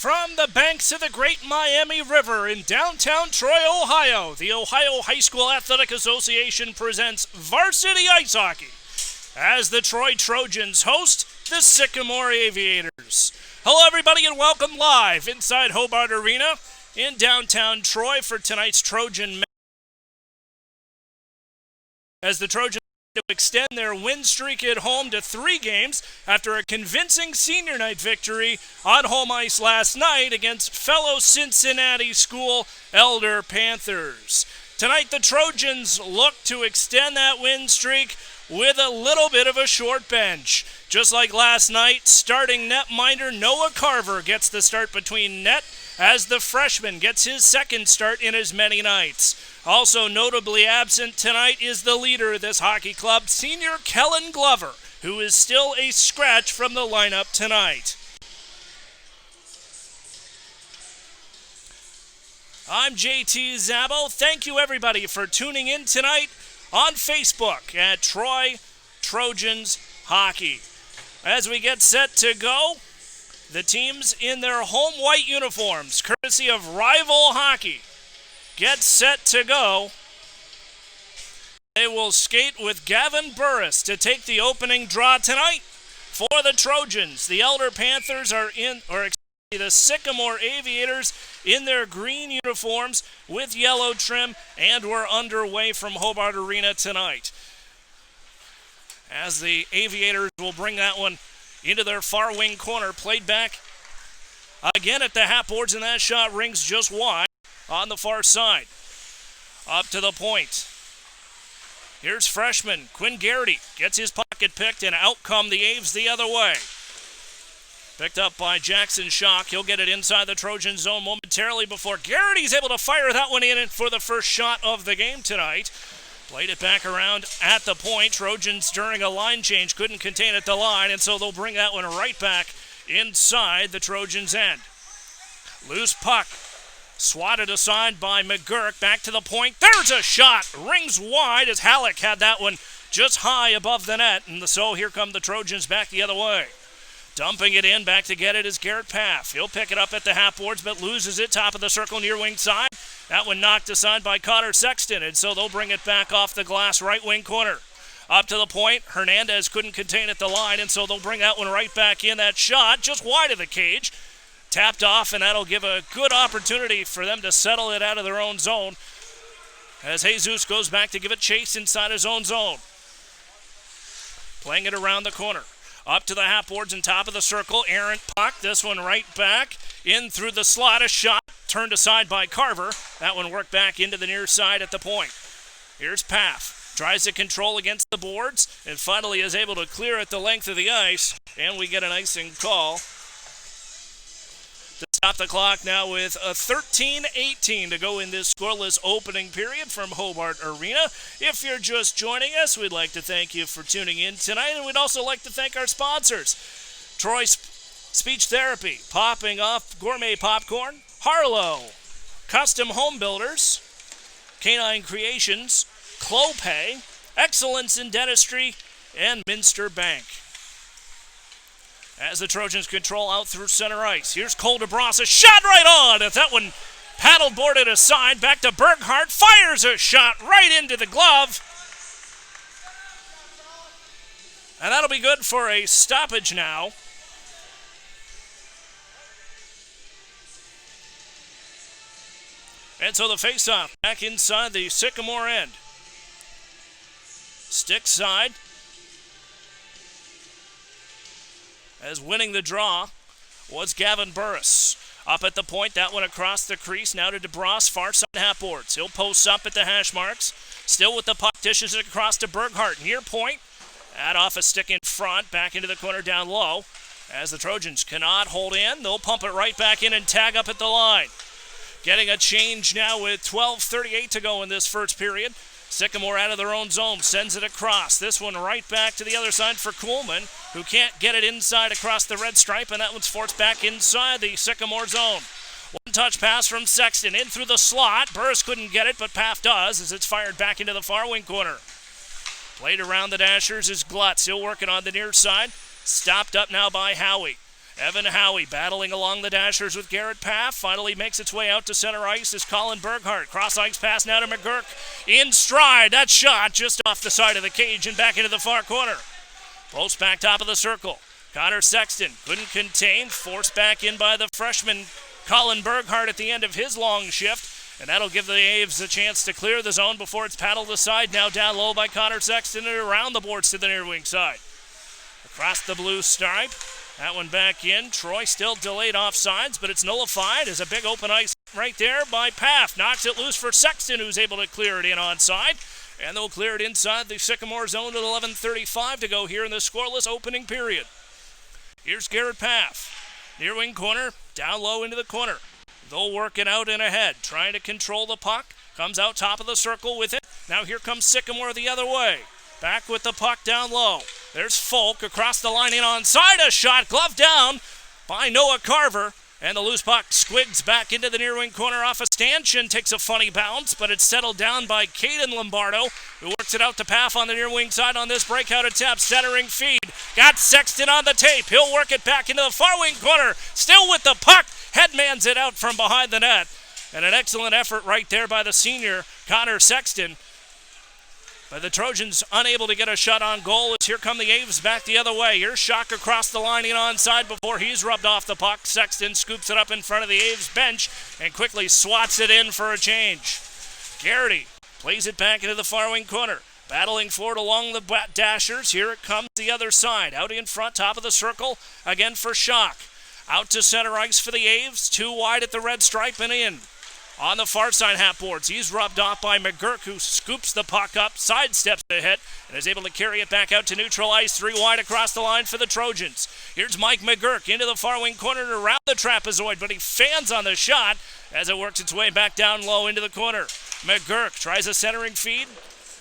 From the banks of the Great Miami River in downtown Troy, Ohio, the Ohio High School Athletic Association presents varsity ice hockey as the Troy Trojans host the Sycamore Aviators. Hello, everybody, and welcome live inside Hobart Arena in downtown Troy for tonight's Trojan match. As the Trojans to extend their win streak at home to 3 games after a convincing senior night victory on home ice last night against fellow Cincinnati school Elder Panthers. Tonight the Trojans look to extend that win streak with a little bit of a short bench. Just like last night, starting netminder Noah Carver gets the start between net as the freshman gets his second start in as many nights. Also notably absent tonight is the leader of this hockey club, senior Kellen Glover, who is still a scratch from the lineup tonight. I'm JT Szabo. Thank you, everybody, for tuning in tonight on Facebook at Troy Trojans Hockey. As we get set to go, the teams in their home white uniforms, courtesy of Rival Hockey, get set to go. They will skate with Gavin Burris to take the opening draw tonight for the Trojans. The Elder Panthers are the Sycamore Aviators in their green uniforms with yellow trim, and we're underway from Hobart Arena tonight. As the Aviators will bring that one into their far wing corner, played back again at the half boards, and that shot rings just wide on the far side. Up to the point. Here's freshman Quinn Garrity. Gets his pocket picked, and out come the Aves the other way. Picked up by Jackson Schock. He'll get it inside the Trojan zone momentarily before Garrity's able to fire that one in for the first shot of the game tonight. Played it back around at the point. Trojans, during a line change, couldn't contain it at the line, and so they'll bring that one right back inside the Trojans' end. Loose puck. Swatted aside by McGurk. Back to the point. There's a shot. Rings wide as Halleck had that one just high above the net. And so here come the Trojans back the other way. Dumping it in. Back to get it is Garrett Paff. He'll pick it up at the half boards, but loses it. Top of the circle near wing side. That one knocked aside by Connor Sexton. And so they'll bring it back off the glass right wing corner. Up to the point. Hernandez couldn't contain it at the line. And so they'll bring that one right back in. That shot just wide of the cage. Tapped off, and that'll give a good opportunity for them to settle it out of their own zone as Jesus goes back to give it chase inside his own zone. Playing it around the corner. Up to the half boards and top of the circle. Errant puck. This one right back. In through the slot. A shot turned aside by Carver. That one worked back into the near side at the point. Here's Paff. Tries to control against the boards and finally is able to clear at the length of the ice. And we get an icing call to stop the clock now with a 13:18 to go in this scoreless opening period from Hobart Arena. If you're just joining us, we'd like to thank you for tuning in tonight, and we'd also like to thank our sponsors. Troy Speech Therapy, Popping Off Gourmet Popcorn, Harlow, Custom Home Builders, Canine Creations, Clopay, Excellence in Dentistry, and Minster Bank. As the Trojans control out through center ice. Here's Cole DeBras, a shot right on. If that one paddle boarded aside, back to Berghardt, fires a shot right into the glove. And that'll be good for a stoppage now. And so the faceoff back inside the Sycamore end. Stick side. As winning the draw was Gavin Burris. Up at the point, that one across the crease. Now to DeBras, far side half boards. He'll post up at the hash marks. Still with the puck, dishes it across to Berghardt. Near point. Add off a stick in front, back into the corner down low. As the Trojans cannot hold in, they'll pump it right back in and tag up at the line. Getting a change now with 12:38 to go in this first period. Sycamore out of their own zone, sends it across. This one right back to the other side for Kuhlman, who can't get it inside across the red stripe, and that one's forced back inside the Sycamore zone. One-touch pass from Sexton in through the slot. Burris couldn't get it, but Paff does as it's fired back into the far wing corner. Played around the Dashers is Glutz, still working on the near side. Stopped up now by Howie. Evan Howie battling along the dashers with Garrett Paff. Finally makes its way out to center ice is Colin Berghardt. Cross ice pass now to McGurk. In stride. That shot just off the side of the cage and back into the far corner. Post back top of the circle. Connor Sexton couldn't contain. Forced back in by the freshman Colin Berghardt at the end of his long shift. And that'll give the Aves a chance to clear the zone before it's paddled aside. Now down low by Connor Sexton and around the boards to the near wing side. Across the blue stripe. That one back in. Troy still delayed offsides, but it's nullified as a big open ice right there by Paff. Knocks it loose for Sexton, who's able to clear it in onside. And they'll clear it inside the Sycamore zone with 11:35 to go here in the scoreless opening period. Here's Garrett Paff. Near wing corner, down low into the corner. They'll work it out in ahead, trying to control the puck. Comes out top of the circle with it. Now here comes Sycamore the other way. Back with the puck down low. There's Folk across the line in onside. A shot, glove down by Noah Carver. And the loose puck squigs back into the near wing corner off a stanchion. Takes a funny bounce, but it's settled down by Caden Lombardo, who works it out to Paff on the near wing side on this breakout attempt. Centering feed. Got Sexton on the tape. He'll work it back into the far wing corner. Still with the puck. Headmans it out from behind the net. And an excellent effort right there by the senior, Connor Sexton. But the Trojans unable to get a shot on goal as here come the Aves back the other way. Here's Schock across the line in onside before he's rubbed off the puck. Sexton scoops it up in front of the Aves bench and quickly swats it in for a change. Garrity plays it back into the far wing corner. Battling for it along the dashers. Here it comes the other side. Out in front, top of the circle. Again for Schock. Out to center ice for the Aves. Too wide at the red stripe and in. On the far side half boards, he's rubbed off by McGurk, who scoops the puck up, sidesteps the hit, and is able to carry it back out to neutral ice. 3 wide across the line for the Trojans. Here's Mike McGurk into the far wing corner and around the trapezoid, but he fans on the shot as it works its way back down low into the corner. McGurk tries a centering feed,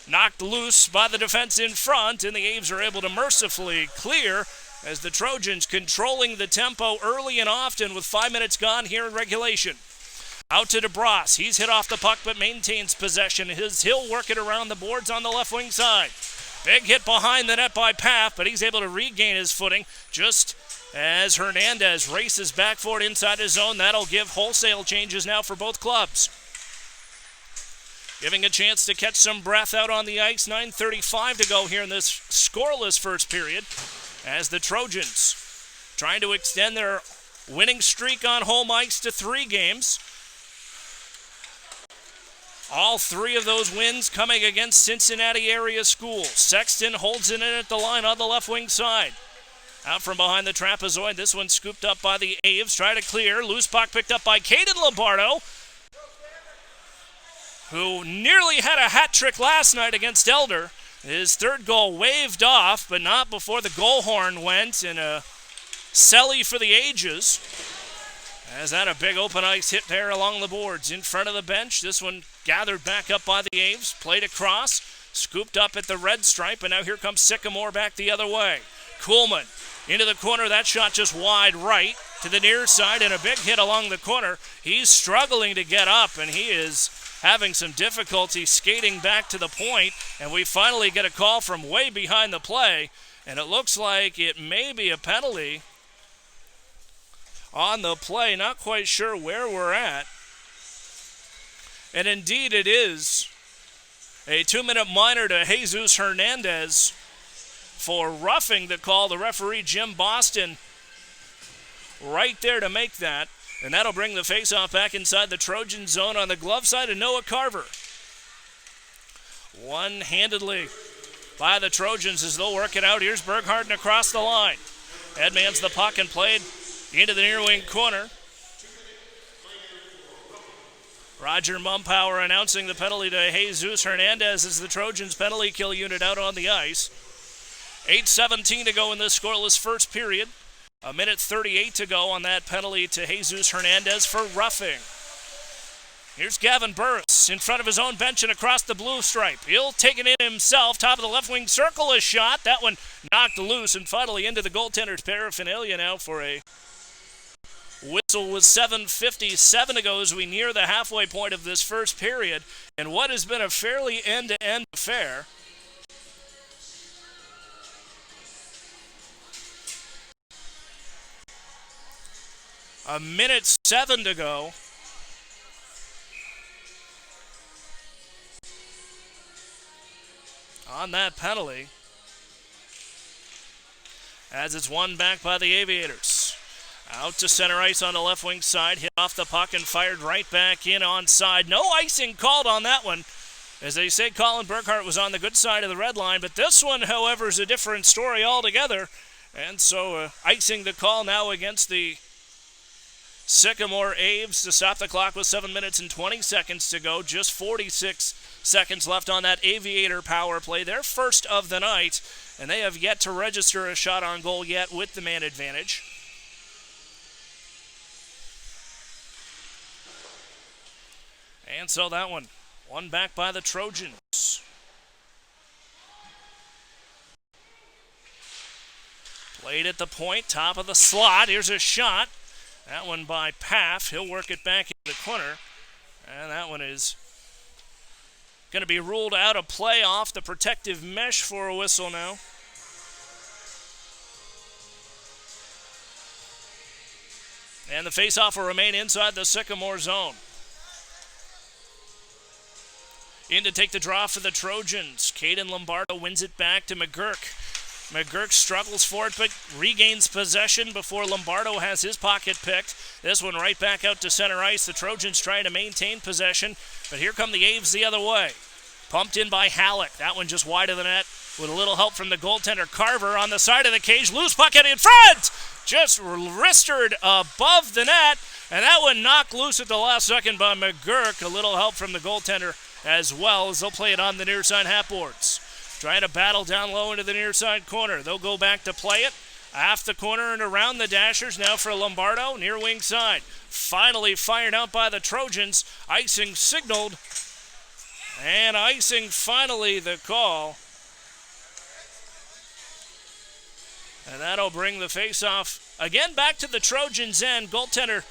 knocked loose by the defense in front, and the Aves are able to mercifully clear as the Trojans controlling the tempo early and often with 5 minutes gone here in regulation. Out to DeBras. He's hit off the puck but maintains possession. He'll work it around the boards on the left wing side. Big hit behind the net by Paff, but he's able to regain his footing just as Hernandez races back for it inside his zone. That'll give wholesale changes now for both clubs. Giving a chance to catch some breath out on the ice. 9:35 to go here in this scoreless first period as the Trojans trying to extend their winning streak on home ice to 3 games. All 3 of those wins coming against Cincinnati area schools. Sexton holds it in at the line on the left wing side. Out from behind the trapezoid. This one scooped up by the Aves. Try to clear. Loose puck picked up by Caden Lombardo, who nearly had a hat trick last night against Elder. His 3rd goal waved off, but not before the goal horn went, and a celly for the ages. As that a big open ice hit there along the boards in front of the bench. This one gathered back up by the Aves, played across, scooped up at the red stripe, and now here comes Sycamore back the other way. Kuhlman into the corner. That shot just wide right to the near side, and a big hit along the corner. He's struggling to get up, and he is having some difficulty skating back to the point, and we finally get a call from way behind the play, and it looks like it may be a penalty on the play. Not quite sure where we're at. And indeed it is a 2-minute minor to Jesus Hernandez for roughing the call. The referee, Jim Boston, right there to make that. And that'll bring the faceoff back inside the Trojan zone on the glove side of Noah Carver. One-handedly by the Trojans as they'll work it out. Here's Berghardt across the line. Headmans the puck and played into the near wing corner. Roger Mumpower announcing the penalty to Jesus Hernandez as the Trojans penalty kill unit out on the ice. 8:17 to go in this scoreless first period. 1:38 to go on that penalty to Jesus Hernandez for roughing. Here's Gavin Burris in front of his own bench and across the blue stripe. He'll take it in himself. Top of the left wing circle, a shot. That one knocked loose and finally into the goaltender's paraphernalia now for a whistle with 7:57 to go as we near the halfway point of this first period. And what has been a fairly end-to-end affair. A minute 7 to go. On that penalty. As it's won back by the Aviators. Out to center ice on the left wing side. Hit off the puck and fired right back in onside. No icing called on that one. As they say, Colin Burkhart was on the good side of the red line. But this one, however, is a different story altogether. And so icing the call now against the Sycamore Aves to stop the clock with 7 minutes and 20 seconds to go. Just 46 seconds left on that Aviator power play. Their first of the night. And they have yet to register a shot on goal yet with the man advantage. And so that one, won back by the Trojans. Played at the point, top of the slot. Here's a shot. That one by Paff. He'll work it back into the corner. And that one is going to be ruled out of play off the protective mesh for a whistle now. And the faceoff will remain inside the Sycamore zone. In to take the draw for the Trojans. Caden Lombardo wins it back to McGurk. McGurk struggles for it, but regains possession before Lombardo has his pocket picked. This one right back out to center ice. The Trojans trying to maintain possession, but here come the Aves the other way. Pumped in by Halleck. That one just wide of the net with a little help from the goaltender Carver on the side of the cage. Loose puck in front! Just wristed above the net, and that one knocked loose at the last second by McGurk. A little help from the goaltender as well as they'll play it on the near side half boards. Trying to battle down low into the near side corner. They'll go back to play it. Off the corner and around the Dashers now for Lombardo, near wing side. Finally fired out by the Trojans. Icing signaled. And icing finally the call. And that'll bring the face-off again back to the Trojans' end. Goaltender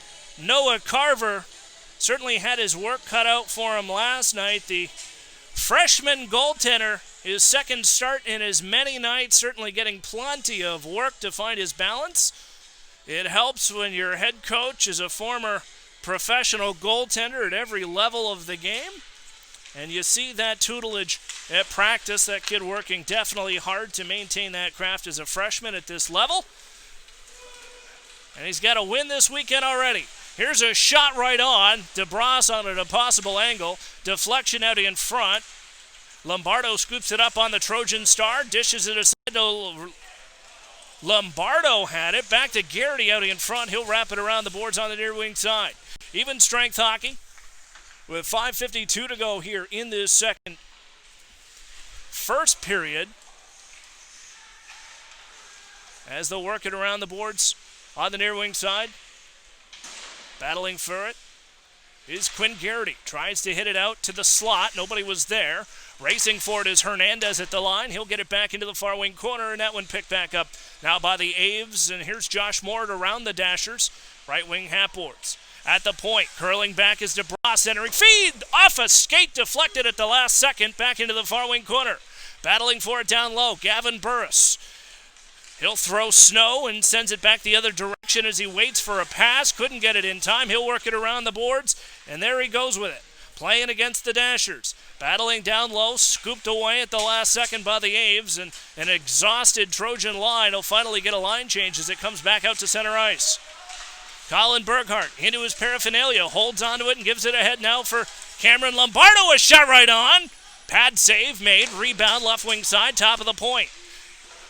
Noah Carver certainly had his work cut out for him last night. The freshman goaltender, his second start in as many nights, certainly getting plenty of work to find his balance. It helps when your head coach is a former professional goaltender at every level of the game. And you see that tutelage at practice, that kid working definitely hard to maintain that craft as a freshman at this level. And he's got a win this weekend already. Here's a shot right on. DeBras on an impossible angle. Deflection out in front. Lombardo scoops it up on the Trojan star. Dishes it aside to Lombardo had it. Back to Garrity out in front. He'll wrap it around the boards on the near wing side. Even strength hockey. With 5:52 to go here in this first period. As they'll work it around the boards on the near wing side. Battling for it is Quinn Garrity. Tries to hit it out to the slot. Nobody was there. Racing for it is Hernandez at the line. He'll get it back into the far wing corner, and that one picked back up now by the Aves. And here's Josh Moore around the Dashers. Right wing half boards. At the point, curling back is DeBras centering. Feed off a skate, deflected at the last second, back into the far wing corner. Battling for it down low, Gavin Burris. He'll throw Snow and sends it back the other direction as he waits for a pass. Couldn't get it in time. He'll work it around the boards, and there he goes with it. Playing against the Dashers. Battling down low, scooped away at the last second by the Aves, and an exhausted Trojan line will finally get a line change as it comes back out to center ice. Colin Burkhart into his paraphernalia, holds onto it and gives it ahead now for Cameron Lombardo. A shot right on. Pad save made. Rebound left wing side, top of the point.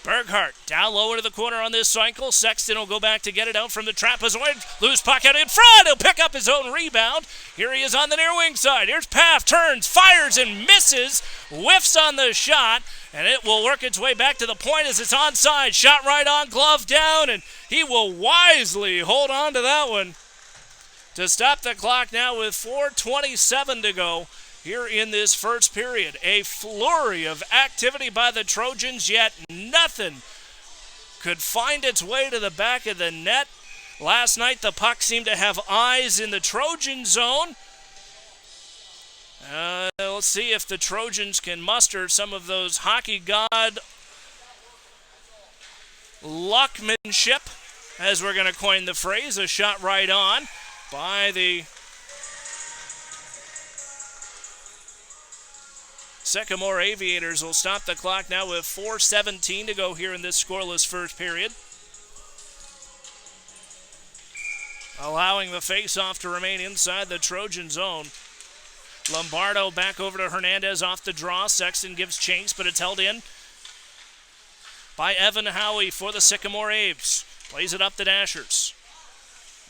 Burkhart down low into the corner on this cycle. Sexton will go back to get it out from the trapezoid. Loose puck out in front. He'll pick up his own rebound. Here he is on the near wing side. Here's Paff. Turns, fires, and misses. Whiffs on the shot. And it will work its way back to the point as it's onside. Shot right on, glove down, and he will wisely hold on to that one to stop the clock now with 4:27 to go here in this first period. A flurry of activity by the Trojans, yet nothing could find its way to the back of the net. Last night, the puck seemed to have eyes in the Trojan zone. Let's see if the Trojans can muster some of those hockey god luckmanship as we're going to coin the phrase, a shot right on by the Sycamore Aviators. Will stop the clock now with 4:17 to go here in this scoreless first period, allowing the face-off to remain inside the Trojan zone. Lombardo back over to Hernandez off the draw. Sexton gives chase, but it's held in by Evan Howie for the Sycamore Aves. Plays it up the Dashers.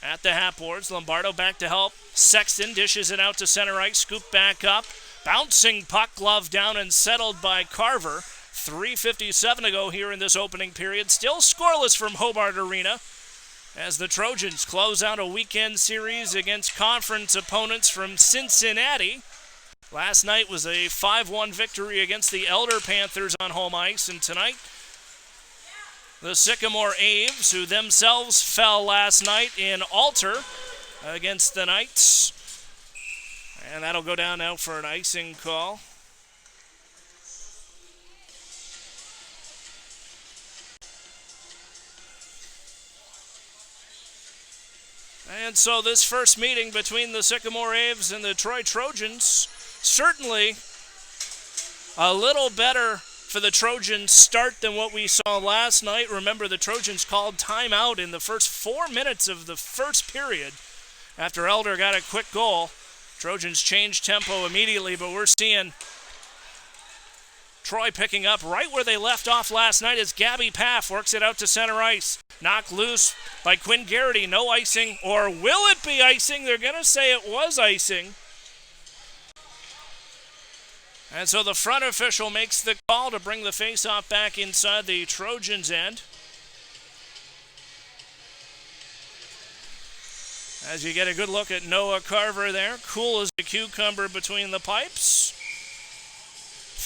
At the half boards, Lombardo back to help. Sexton dishes it out to center ice. Scoop back up. Bouncing puck, glove down and settled by Carver. 3:57 to go here in this opening period. Still scoreless from Hobart Arena as the Trojans close out a weekend series against conference opponents from Cincinnati. Last night was a 5-1 victory against the Elder Panthers on home ice, and tonight the Sycamore Aves, who themselves fell last night in Alter against the Knights. And that'll go down now for an icing call. And so this first meeting between the Sycamore Aves and the Troy Trojans, certainly a little better for the Trojans start than what we saw last night. Remember, the Trojans called timeout in the first 4 minutes of the first period after Elder got a quick goal. Trojans changed tempo immediately, but we're seeing Troy picking up right where they left off last night as Gabby Paff works it out to center ice. Knocked loose by Quinn Garrity. No icing, or will it be icing? They're going to say it was icing. And so the front official makes the call to bring the faceoff back inside the Trojans' end. As you get a good look at Noah Carver there, cool as a cucumber between the pipes.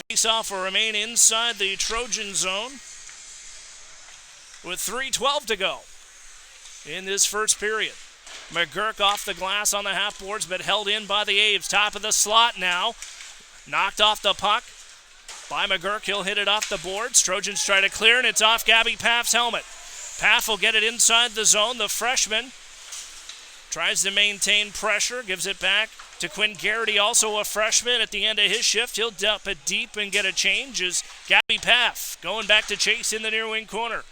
Faceoff will remain inside the Trojan zone with 3:12 to go in this first period. McGurk off the glass on the half boards, but held in by the Aves. Top of the slot now. Knocked off the puck by McGurk. He'll hit it off the boards. Trojans try to clear, and it's off Gabby Paff's helmet. Paff will get it inside the zone. The freshman tries to maintain pressure, gives it back to Quinn Garrity, also a freshman. At the end of his shift, he'll dump it deep and get a change as Gabby Paff going back to chase in the near wing corner.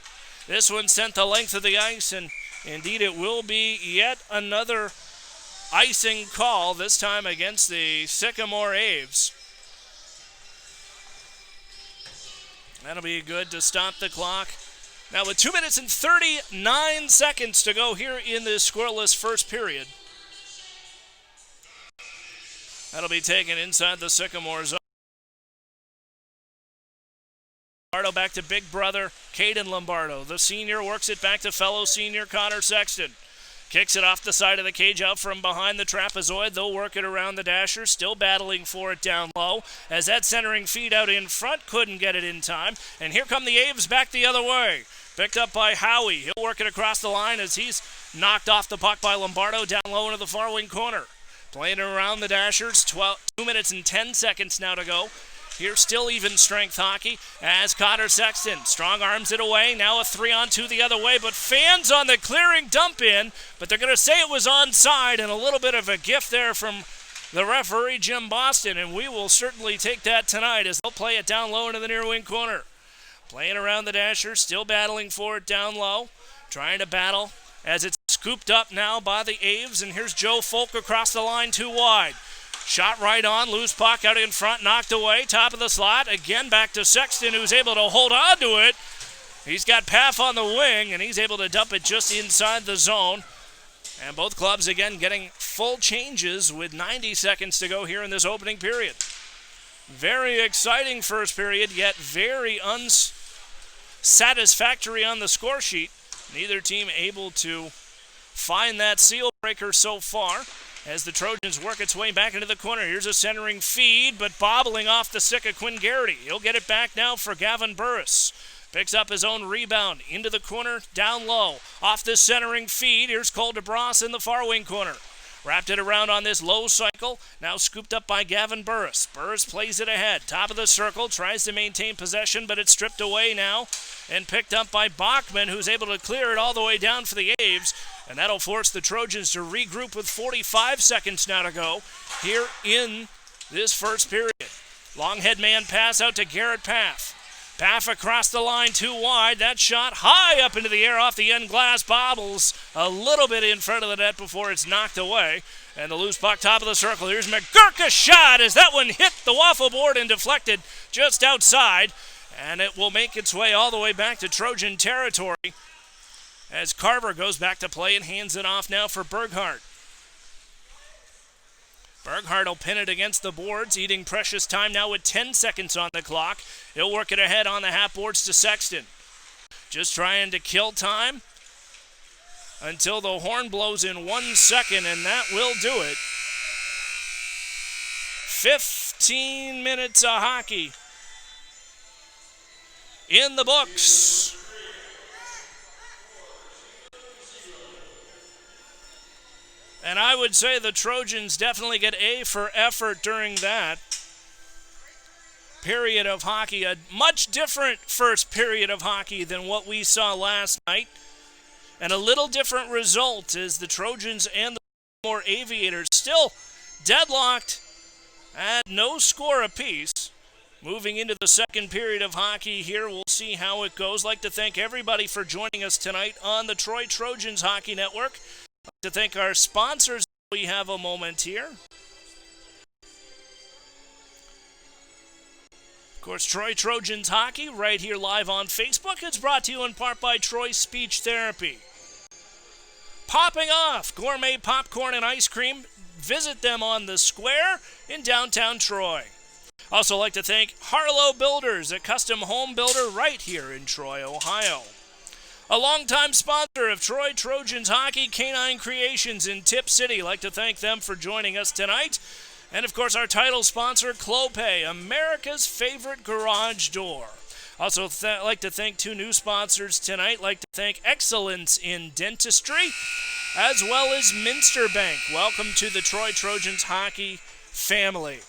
This one sent the length of the ice, and indeed it will be yet another icing call, this time against the Sycamore Aves. That'll be good to stop the clock. Now with 2 minutes and 39 seconds to go here in this scoreless first period. That'll be taken inside the Sycamore zone. Lombardo back to big brother Caden Lombardo. The senior works it back to fellow senior Connor Sexton. Kicks it off the side of the cage out from behind the trapezoid. They'll work it around the Dashers, still battling for it down low. As that centering feed out in front, couldn't get it in time. And here come the Aves back the other way. Picked up by Howie. He'll work it across the line as he's knocked off the puck by Lombardo down low into the far wing corner. Playing it around the Dashers, 2 minutes and 10 seconds now to go. Here's still even strength hockey as Connor Sexton strong arms it away. Now a 3-on-2 the other way, but fans on the clearing dump in. But they're going to say it was onside, and a little bit of a gift there from the referee, Jim Boston. And we will certainly take that tonight as they'll play it down low into the near wing corner. Playing around the Dashers, still battling for it down low. Trying to battle as it's scooped up now by the Aves. And here's Joe Folk across the line, too wide. Shot right on, loose puck out in front, knocked away, top of the slot. Again back to Sexton, who's able to hold on to it. He's got Paff on the wing, and he's able to dump it just inside the zone. And both clubs, again, getting full changes with 90 seconds to go here in this opening period. Very exciting first period, yet very unsatisfactory on the score sheet. Neither team able to find that seal breaker so far. As the Trojans work its way back into the corner. Here's a centering feed, but bobbling off the stick of Quinn Garrity. He'll get it back now for Gavin Burris. Picks up his own rebound into the corner, down low. Off the centering feed, here's Cole DeBras in the far wing corner. Wrapped it around on this low cycle. Now scooped up by Gavin Burris. Burris plays it ahead. Top of the circle. Tries to maintain possession, but it's stripped away now. And picked up by Bachman, who's able to clear it all the way down for the Aves. And that'll force the Trojans to regroup with 45 seconds now to go here in this first period. Long head man pass out to Garrett Paff. Paff across the line, too wide. That shot high up into the air off the end glass. Bobbles a little bit in front of the net before it's knocked away. And the loose puck top of the circle. Here's McGurk's shot as that one hit the waffle board and deflected just outside. And it will make its way all the way back to Trojan territory as Carver goes back to play and hands it off now for Berghardt. Berghardt will pin it against the boards, eating precious time now with 10 seconds on the clock. He'll work it ahead on the half boards to Sexton. Just trying to kill time until the horn blows in 1 second, and that will do it. 15 minutes of hockey in the books. And I would say the Trojans definitely get A for effort during that period of hockey. A much different first period of hockey than what we saw last night. And a little different result as the Trojans and the Sycamore Aviators still deadlocked at no score apiece. Moving into the second period of hockey here, we'll see how it goes. I'd like to thank everybody for joining us tonight on the Troy Trojans Hockey Network. I'd like to thank our sponsors. We have a moment here. Of course, Troy Trojans Hockey right here live on Facebook. It's brought to you in part by Troy Speech Therapy. Popping off gourmet popcorn and ice cream. Visit them on the square in downtown Troy. Also like to thank Harlow Builders, a custom home builder right here in Troy, Ohio. A longtime sponsor of Troy Trojans Hockey, Canine Creations in Tip City. Like to thank them for joining us tonight. And of course our title sponsor, Clopay, America's favorite garage door. Also like to thank two new sponsors tonight. Like to thank Excellence in Dentistry, as well as Minster Bank. Welcome to the Troy Trojans Hockey family.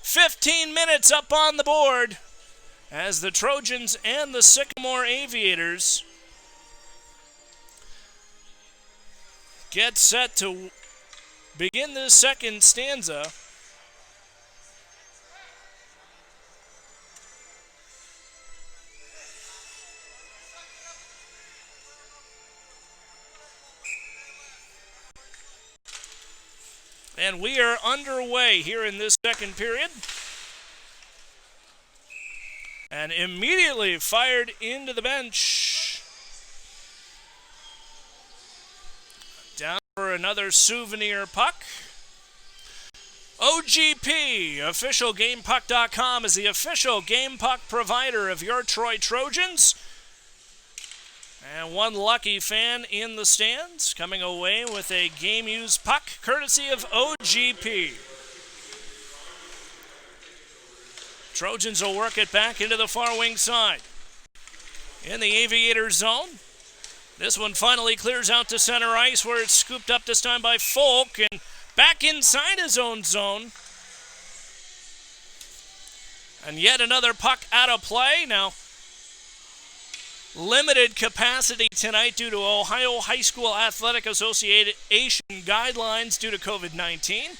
15 minutes up on the board as the Trojans and the Sycamore Aviators get set to begin this second stanza. And we are underway here in this second period. And immediately fired into the bench. Down for another souvenir puck. OGP, officialgamepuck.com, is the official game puck provider of your Troy Trojans. And one lucky fan in the stands coming away with a game-used puck courtesy of OGP. Trojans will work it back into the far wing side. In the Aviators zone. This one finally clears out to center ice where it's scooped up this time by Folk and back inside his own zone. And yet another puck out of play. Now, limited capacity tonight due to Ohio High School Athletic Association guidelines due to COVID-19.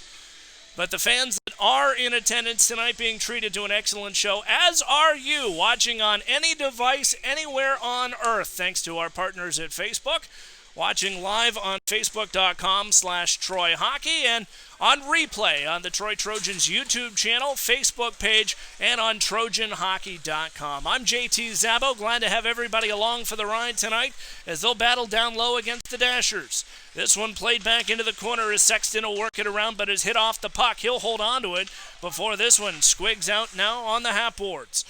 But the fans that are in attendance tonight being treated to an excellent show, as are you, watching on any device anywhere on earth, thanks to our partners at Facebook. Watching live on Facebook.com/Troy Hockey and on replay on the Troy Trojans YouTube channel, Facebook page, and on TrojanHockey.com. I'm JT Szabo, glad to have everybody along for the ride tonight as they'll battle down low against the Dashers. This one played back into the corner as Sexton will work it around, but is hit off the puck. He'll hold on to it before this one squigs out now on the half boards.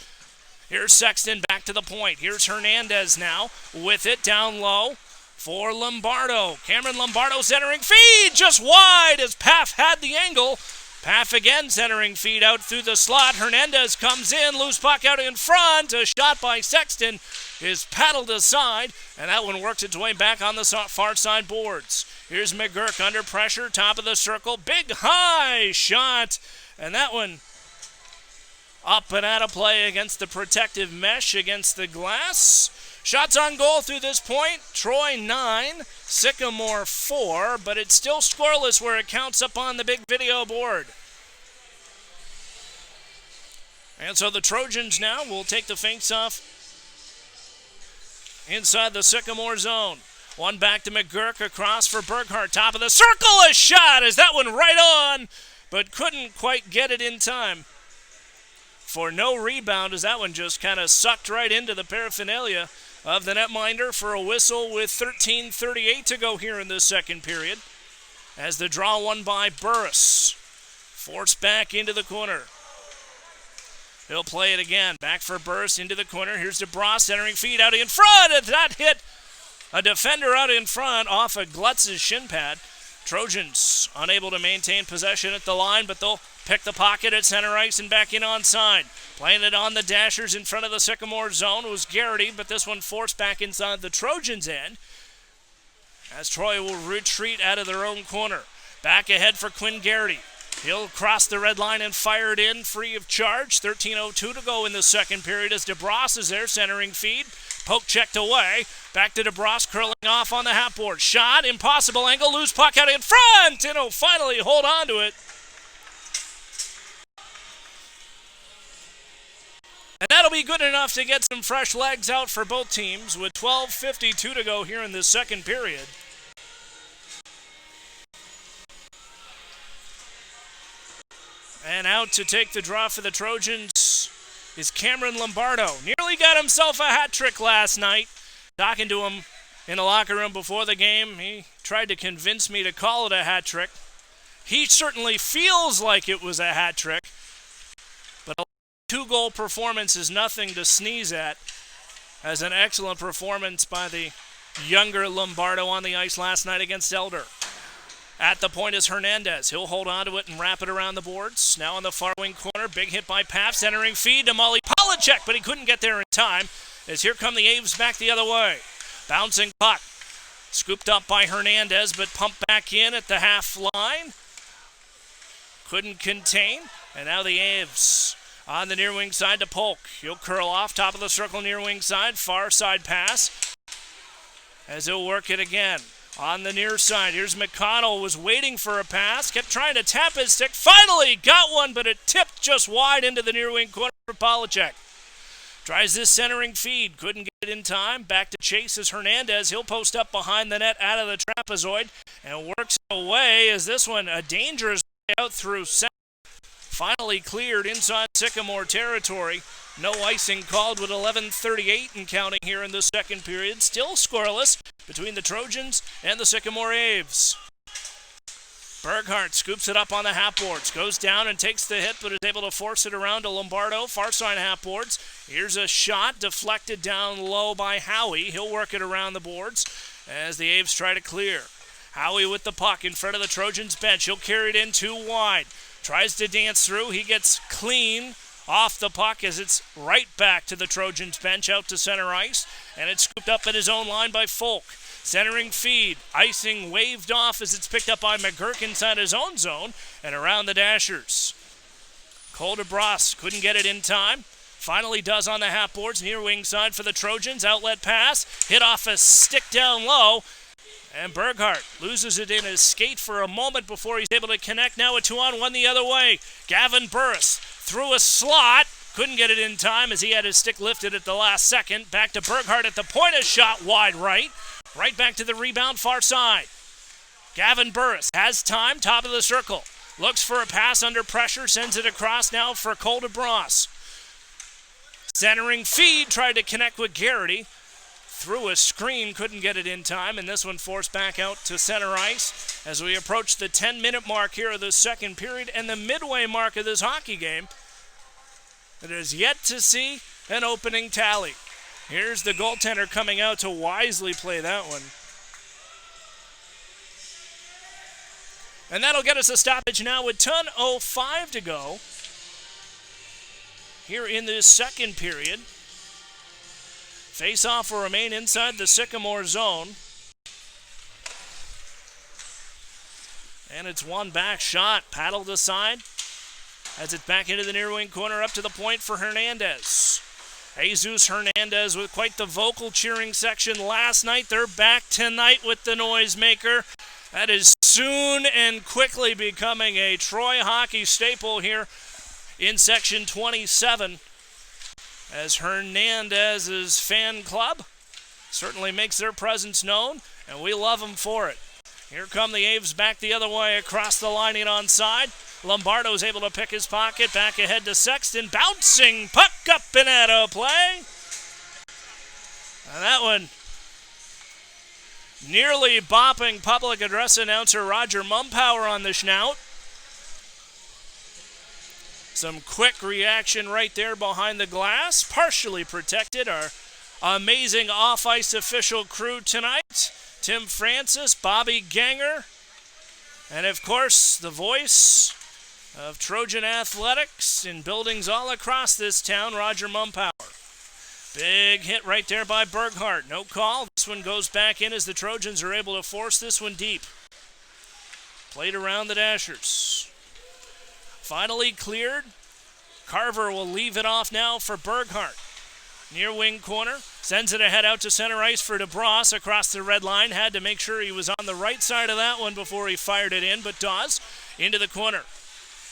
Here's Sexton back to the point. Here's Hernandez now with it down low for Lombardo. Cameron Lombardo centering feed just wide as Paff had the angle Paff again, centering feed out through the slot. Hernandez comes in, loose puck out in front. A shot by Sexton is paddled aside, and that one works its way back on the far side boards. Here's McGurk under pressure, top of the circle. Big high shot, and that one up and out of play against the protective mesh against the glass. Shots on goal through this point. Troy 9, Sycamore 4, but it's still scoreless where it counts up on the big video board. And so the Trojans now will take the face-off inside the Sycamore zone. One back to McGurk, across for Burkhart. Top of the circle, a shot! Is that one right on? But couldn't quite get it in time for no rebound, as that one just kind of sucked right into the paraphernalia of the netminder for a whistle with 13:38 to go here in the second period. As the draw won by Burris. Forced back into the corner. He'll play it again. Back for Burris into the corner. Here's DeBras centering feed out in front. And that hit a defender out in front off of Glutz's shin pad. Trojans unable to maintain possession at the line, but they'll pick the pocket at center ice and back in onside. Playing it on the Dashers in front of the Sycamore zone was Garrity, but this one forced back inside the Trojans' end as Troy will retreat out of their own corner. Back ahead for Quinn Garrity. He'll cross the red line and fire it in free of charge. 13:02 to go in the second period as DeBras is there centering feed. Poke checked away. Back to DeBras curling off on the half board. Shot, impossible angle, loose puck out in front, and he'll finally hold on to it. And that'll be good enough to get some fresh legs out for both teams with 12:52 to go here in this second period. And out to take the draw for the Trojans is Cameron Lombardo. Nearly got himself a hat trick last night. Talking to him in the locker room before the game, he tried to convince me to call it a hat trick. He certainly feels like it was a hat trick, but a 2-goal performance is nothing to sneeze at, as an excellent performance by the younger Lombardo on the ice last night against Elder. At the point is Hernandez. He'll hold on to it and wrap it around the boards. Now on the far wing corner, big hit by Paff, centering feed to Molly Polacek, but he couldn't get there in time, as here come the Aves back the other way. Bouncing puck. Scooped up by Hernandez, but pumped back in at the half line. Couldn't contain, and now the Aves on the near wing side to Polk. He'll curl off, top of the circle, near wing side, far side pass, as he'll work it again. On the near side, here's McConnell, was waiting for a pass, kept trying to tap his stick, finally got one, but it tipped just wide into the near wing corner for Polacek. Tries this centering feed, couldn't get it in time, back to Chase as Hernandez, he'll post up behind the net out of the trapezoid, and works it away as this one, a dangerous way out through center, finally cleared inside Sycamore territory. No icing called with 11:38 and counting here in the second period. Still scoreless between the Trojans and the Sycamore Aves. Burkhart scoops it up on the half boards, goes down and takes the hit, but is able to force it around to Lombardo, far side half boards. Here's a shot deflected down low by Howie. He'll work it around the boards as the Aves try to clear. Howie with the puck in front of the Trojans bench. He'll carry it in too wide. Tries to dance through. He gets clean off the puck as it's right back to the Trojans bench out to center ice, and it's scooped up at his own line by Folk. Centering feed, icing waved off as it's picked up by McGurk inside his own zone and around the Dashers. Cole DeBras couldn't get it in time. Finally does on the half boards, near wing side for the Trojans. Outlet pass, hit off a stick down low, and Burkhart loses it in his skate for a moment before he's able to connect. Now a 2-on-1 the other way. Gavin Burris through a slot. Couldn't get it in time as he had his stick lifted at the last second. Back to Burkhart at the point, a shot wide right. Right back to the rebound, far side. Gavin Burris has time, top of the circle. Looks for a pass under pressure, sends it across now for Cole DeBras. Centering feed, tried to connect with Garrity. Through a screen, couldn't get it in time, and this one forced back out to center ice as we approach the 10-minute mark here of the second period and the midway mark of this hockey game. It is yet to see an opening tally. Here's the goaltender coming out to wisely play that one. And that'll get us a stoppage now with 10:05 to go here in this second period. Face-off will remain inside the Sycamore zone. And it's one back shot, paddled aside. As it's back into the near wing corner, up to the point for Hernandez. Jesus Hernandez with quite the vocal cheering section last night. They're back tonight with the noisemaker. That is soon and quickly becoming a Troy hockey staple here in Section 27. As Hernandez's fan club certainly makes their presence known, and we love them for it. Here come the Aves back the other way across the line and onside. Lombardo's able to pick his pocket, back ahead to Sexton. Bouncing puck up and out of play. And that one nearly bopping public address announcer Roger Mumpower on the schnout. Some quick reaction right there behind the glass. Partially protected. Our amazing off-ice official crew tonight. Tim Francis, Bobby Ganger, and of course the voice of Trojan athletics in buildings all across this town, Roger Mumpower. Big hit right there by Berghart. No call. This one goes back in as the Trojans are able to force this one deep. Played around the Dashers. Finally cleared. Carver will leave it off now for Berghart. Near wing corner. Sends it ahead out to center ice for DeBras across the red line. Had to make sure he was on the right side of that one before he fired it in, but does. Into the corner.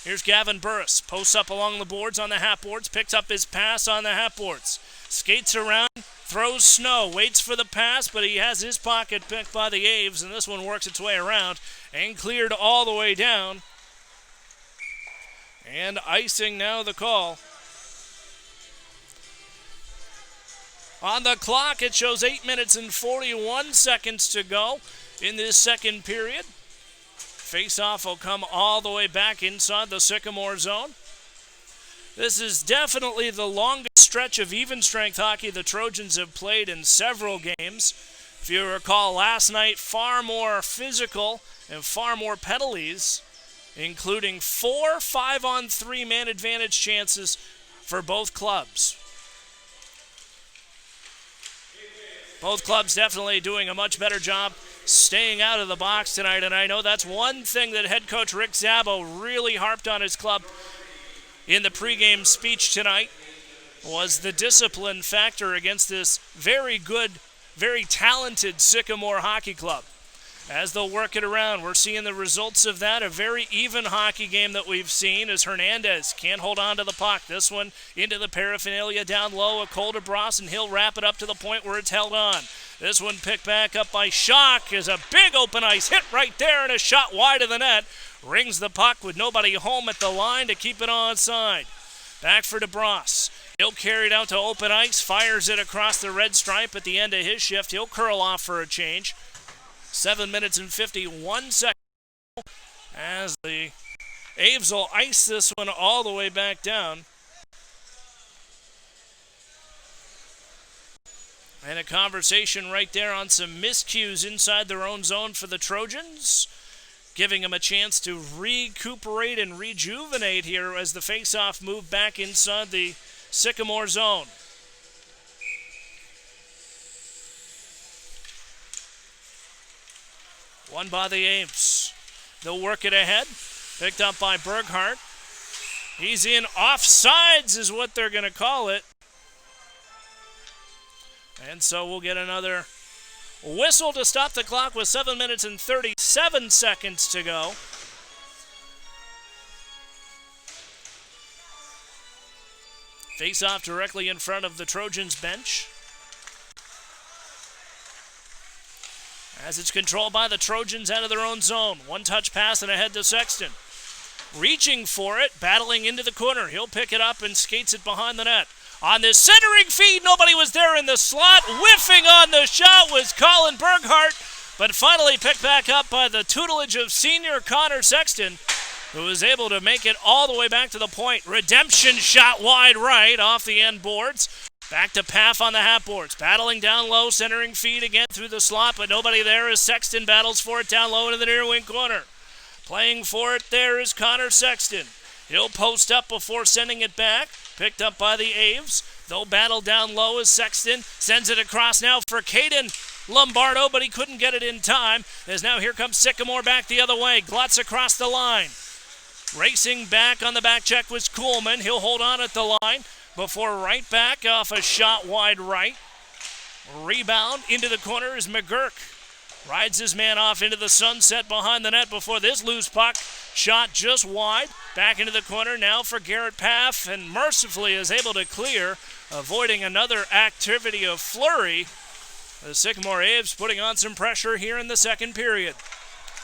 Here's Gavin Burris. Posts up along the boards on the half boards. Picks up his pass on the half boards. Skates around. Throws Snow. Waits for the pass, but he has his pocket picked by the Aves, and this one works its way around and cleared all the way down. And icing now the call. On the clock, it shows 8 minutes and 41 seconds to go in this second period. Face-off will come all the way back inside the Sycamore zone. This is definitely the longest stretch of even-strength hockey the Trojans have played in several games. If you recall, last night, far more physical and far more penalties, including 4 5-on-3 man advantage chances for both clubs. Both clubs definitely doing a much better job staying out of the box tonight, and I know that's one thing that head coach Rick Szabo really harped on his club in the pregame speech tonight, was the discipline factor against this very good, very talented Sycamore hockey club. As they'll work it around, we're seeing the results of that. A very even hockey game that we've seen as Hernandez can't hold on to the puck. This one into the paraphernalia down low. A Cole DeBras, and he'll wrap it up to the point where it's held on. This one picked back up by Schock as a big open ice hit right there and a shot wide of the net. Rings the puck with nobody home at the line to keep it onside. Back for DeBras. He'll carry it out to open ice. Fires it across the red stripe at the end of his shift. He'll curl off for a change. 7 minutes and 51 seconds as the Aves will ice this one all the way back down. And a conversation right there on some miscues inside their own zone for the Trojans, giving them a chance to recuperate and rejuvenate here as the faceoff moved back inside the Sycamore zone. Won by the Aves. They'll work it ahead. Picked up by Berghart. He's in offsides is what they're going to call it. And so we'll get another whistle to stop the clock with 7 minutes and 37 seconds to go. Face off directly in front of the Trojans bench. As it's controlled by the Trojans out of their own zone. One touch pass and ahead to Sexton. Reaching for it, battling into the corner. He'll pick it up and skates it behind the net. On this centering feed, nobody was there in the slot. Whiffing on the shot was Colin Berghart, but finally picked back up by the tutelage of senior Connor Sexton, who was able to make it all the way back to the point. Redemption shot wide right off the end boards. Back to Paff on the half boards. Battling down low, centering feed again through the slot, but nobody there as Sexton battles for it down low into the near wing corner. Playing for it there is Connor Sexton. He'll post up before sending it back. Picked up by the Aves. They'll battle down low as Sexton sends it across now for Caden Lombardo, but he couldn't get it in time. As now here comes Sycamore back the other way. Glutz across the line. Racing back on the back check was Coolman. He'll hold on at the line before right back off a shot wide right. Rebound into the corner is McGurk. Rides his man off into the sunset behind the net before this loose puck. Shot just wide. Back into the corner now for Garrett Paff, and mercifully is able to clear, avoiding another activity of flurry. The Sycamore Aves putting on some pressure here in the second period.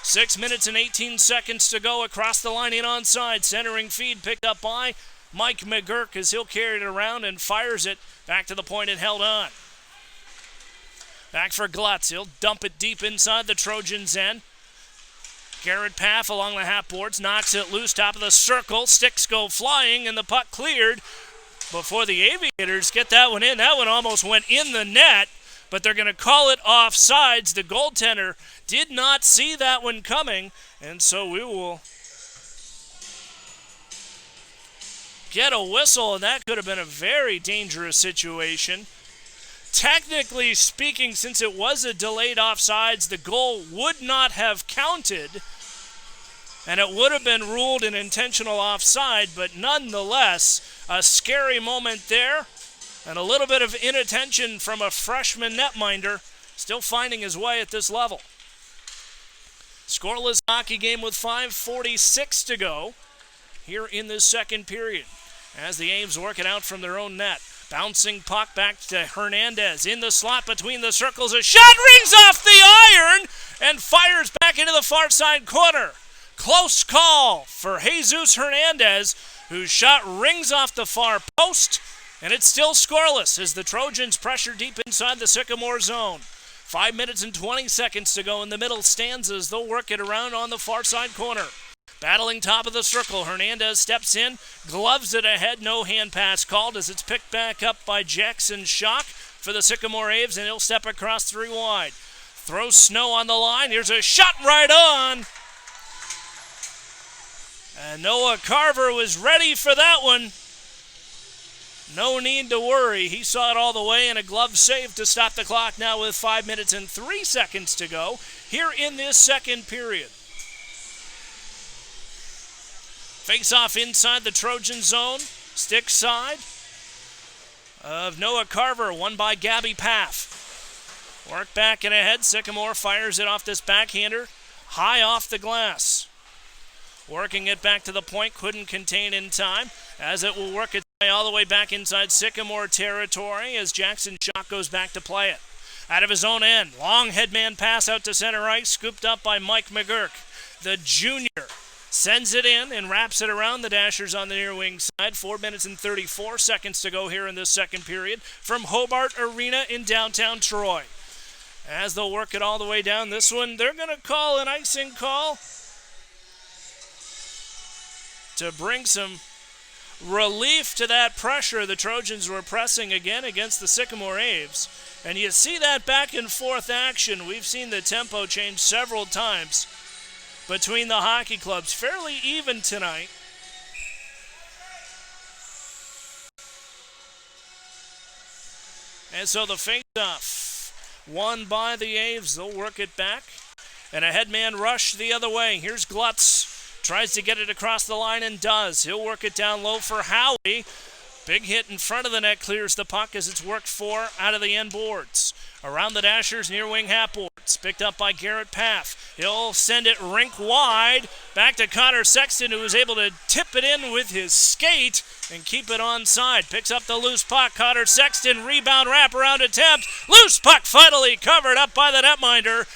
6 minutes and 18 seconds to go across the line in onside. Centering feed picked up by Mike McGurk as he'll carry it around and fires it back to the point and held on. Back for Glutz. He'll dump it deep inside the Trojans' end. Garrett Paff along the half boards, knocks it loose, top of the circle. Sticks go flying, and the puck cleared before the Aviators get that one in. That one almost went in the net, but they're going to call it offsides. The goaltender did not see that one coming, and so we will get a whistle, and that could have been a very dangerous situation. Technically speaking, since it was a delayed offsides, the goal would not have counted, and it would have been ruled an intentional offside, but nonetheless, a scary moment there, and a little bit of inattention from a freshman netminder, still finding his way at this level. Scoreless hockey game with 5:46 to go here in this second period, as the Aves work it out from their own net. Bouncing puck back to Hernandez in the slot between the circles. A shot rings off the iron and fires back into the far side corner. Close call for Jesus Hernandez, whose shot rings off the far post, and it's still scoreless as the Trojans pressure deep inside the Sycamore zone. 5 minutes and 20 seconds to go in the middle stanzas. They'll work it around on the far side corner. Battling top of the circle, Hernandez steps in, gloves it ahead, no hand pass called as it's picked back up by Jackson Schock for the Sycamore Aves, and he'll step across 3 wide. Throws Snow on the line, here's a shot right on! And Noah Carver was ready for that one. No need to worry, he saw it all the way, and a glove save to stop the clock now with 5 minutes and 3 seconds to go here in this second period. Face-off inside the Trojan zone. Stick side of Noah Carver, won by Gabby Paff. Work back and ahead. Sycamore fires it off this backhander. High off the glass. Working it back to the point. Couldn't contain in time, as it will work its way all the way back inside Sycamore territory as Jackson Schock goes back to play it. Out of his own end. Long headman pass out to center ice. Scooped up by Mike McGurk. The junior sends it in and wraps it around the Dashers on the near wing side. 4 minutes and 34 seconds to go here in this second period from Hobart Arena in downtown Troy. As they'll work it all the way down this one, they're going to call an icing call to bring some relief to that pressure the Trojans were pressing again against the Sycamore Aves. And you see that back and forth action. We've seen the tempo change several times between the hockey clubs. Fairly even tonight. And so the face-off won by the Aves. They'll work it back. And a headman rush the other way. Here's Glutz. Tries to get it across the line and does. He'll work it down low for Howie. Big hit in front of the net clears the puck as it's worked for out of the end boards. Around the Dashers, near wing half boards. Picked up by Garrett Paff. He'll send it rink wide. Back to Connor Sexton, who was able to tip it in with his skate and keep it onside. Picks up the loose puck. Connor Sexton, rebound wraparound attempt. Loose puck finally covered up by the netminder.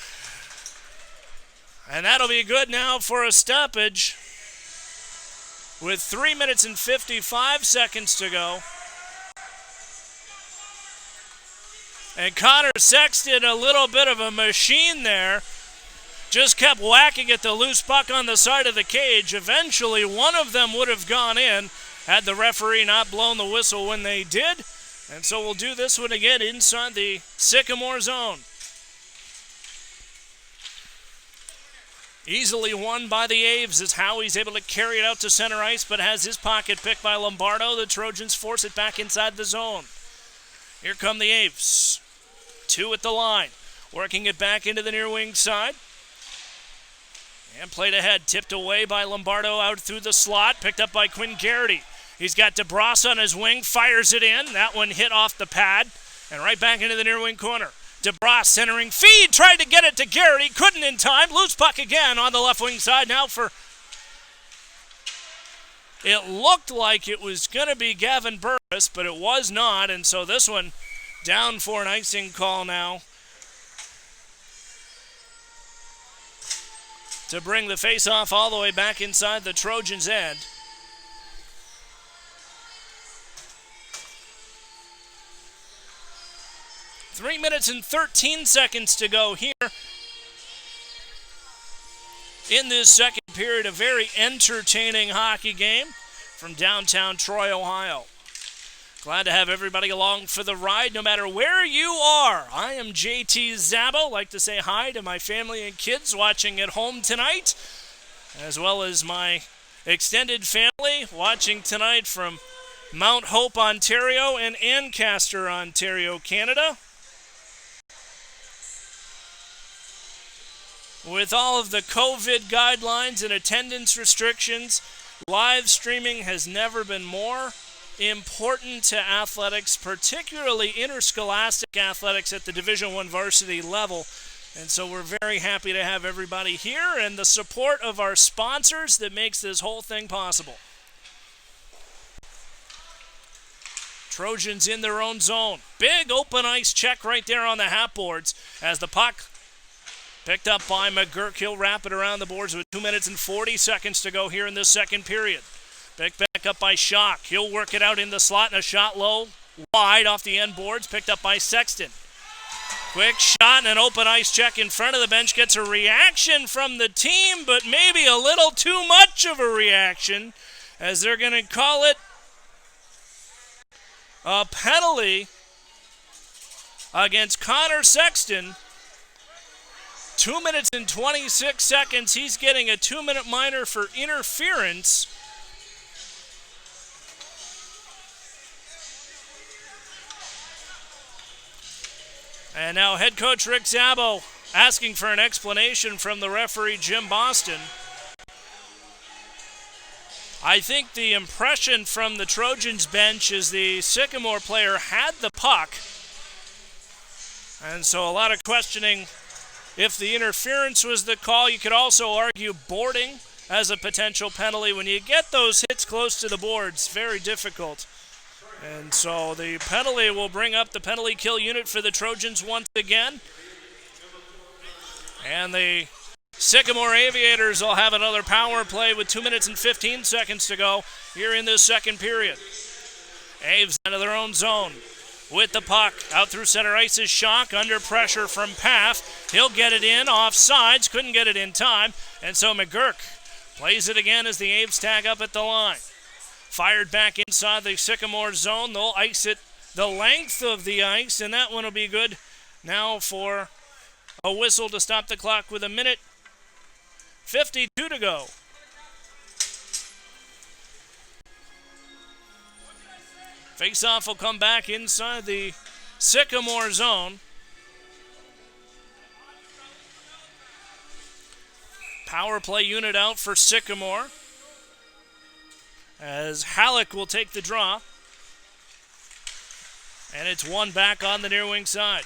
And that'll be good now for a stoppage with 3 minutes and 55 seconds to go. And Connor Sexton, a little bit of a machine there, just kept whacking at the loose puck on the side of the cage. Eventually, one of them would have gone in had the referee not blown the whistle when they did. And so we'll do this one again inside the Sycamore zone. Easily won by the Aves as Howie's able to carry it out to center ice, but has his pocket picked by Lombardo. The Trojans force it back inside the zone. Here come the Aves. 2 at the line. Working it back into the near wing side. And played ahead. Tipped away by Lombardo out through the slot. Picked up by Quinn Garrity. He's got DeBras on his wing. Fires it in. That one hit off the pad. And right back into the near wing corner. DeBras centering feed. Tried to get it to Garrity. Couldn't in time. Loose puck again on the left wing side now for... It looked like it was going to be Gavin Burris, but it was not. And so this one down for an icing call now. To bring the face-off all the way back inside the Trojans' end. Three minutes and 13 seconds to go here in this second period. A very entertaining hockey game from downtown Troy, Ohio. Glad to have everybody along for the ride, no matter where you are. I am JT Szabo. Like to say hi to my family and kids watching at home tonight, as well as my extended family watching tonight from Mount Hope, Ontario, and Ancaster, Ontario, Canada. With all of the COVID guidelines and attendance restrictions, live streaming has never been more important to athletics, particularly interscholastic athletics at the Division I varsity level. And so we're very happy to have everybody here and the support of our sponsors that makes this whole thing possible. Trojans in their own zone. Big open ice check right there on the half boards as the puck picked up by McGurk. He'll wrap it around the boards with 2 minutes and 40 seconds to go here in this second period. Picked back up by Schock. He'll work it out in the slot and a shot low, wide off the end boards. Picked up by Sexton. Quick shot and an open ice check in front of the bench. Gets a reaction from the team, but maybe a little too much of a reaction, as they're going to call it a penalty against Connor Sexton. 2 minutes and 26 seconds. He's getting a 2-minute minor for interference. And now head coach Rick Szabo asking for an explanation from the referee Jim Boston. I think the impression from the Trojans bench is the Sycamore player had the puck. And so a lot of questioning if the interference was the call. You could also argue boarding as a potential penalty. When you get those hits close to the boards, very difficult. And so the penalty will bring up the penalty kill unit for the Trojans once again. And the Sycamore Aviators will have another power play with 2 minutes and 15 seconds to go here in this second period. Aves out of their own zone with the puck. Out through center ice is Schock under pressure from Paff. He'll get it in off sides. Couldn't get it in time. And so McGurk plays it again as the Aves tag up at the line. Fired back inside the Sycamore zone. They'll ice it the length of the ice, and that one will be good now for a whistle to stop the clock with 1:52 to go. Face-off will come back inside the Sycamore zone. Power play unit out for Sycamore, as Halleck will take the draw. And it's one back on the near wing side.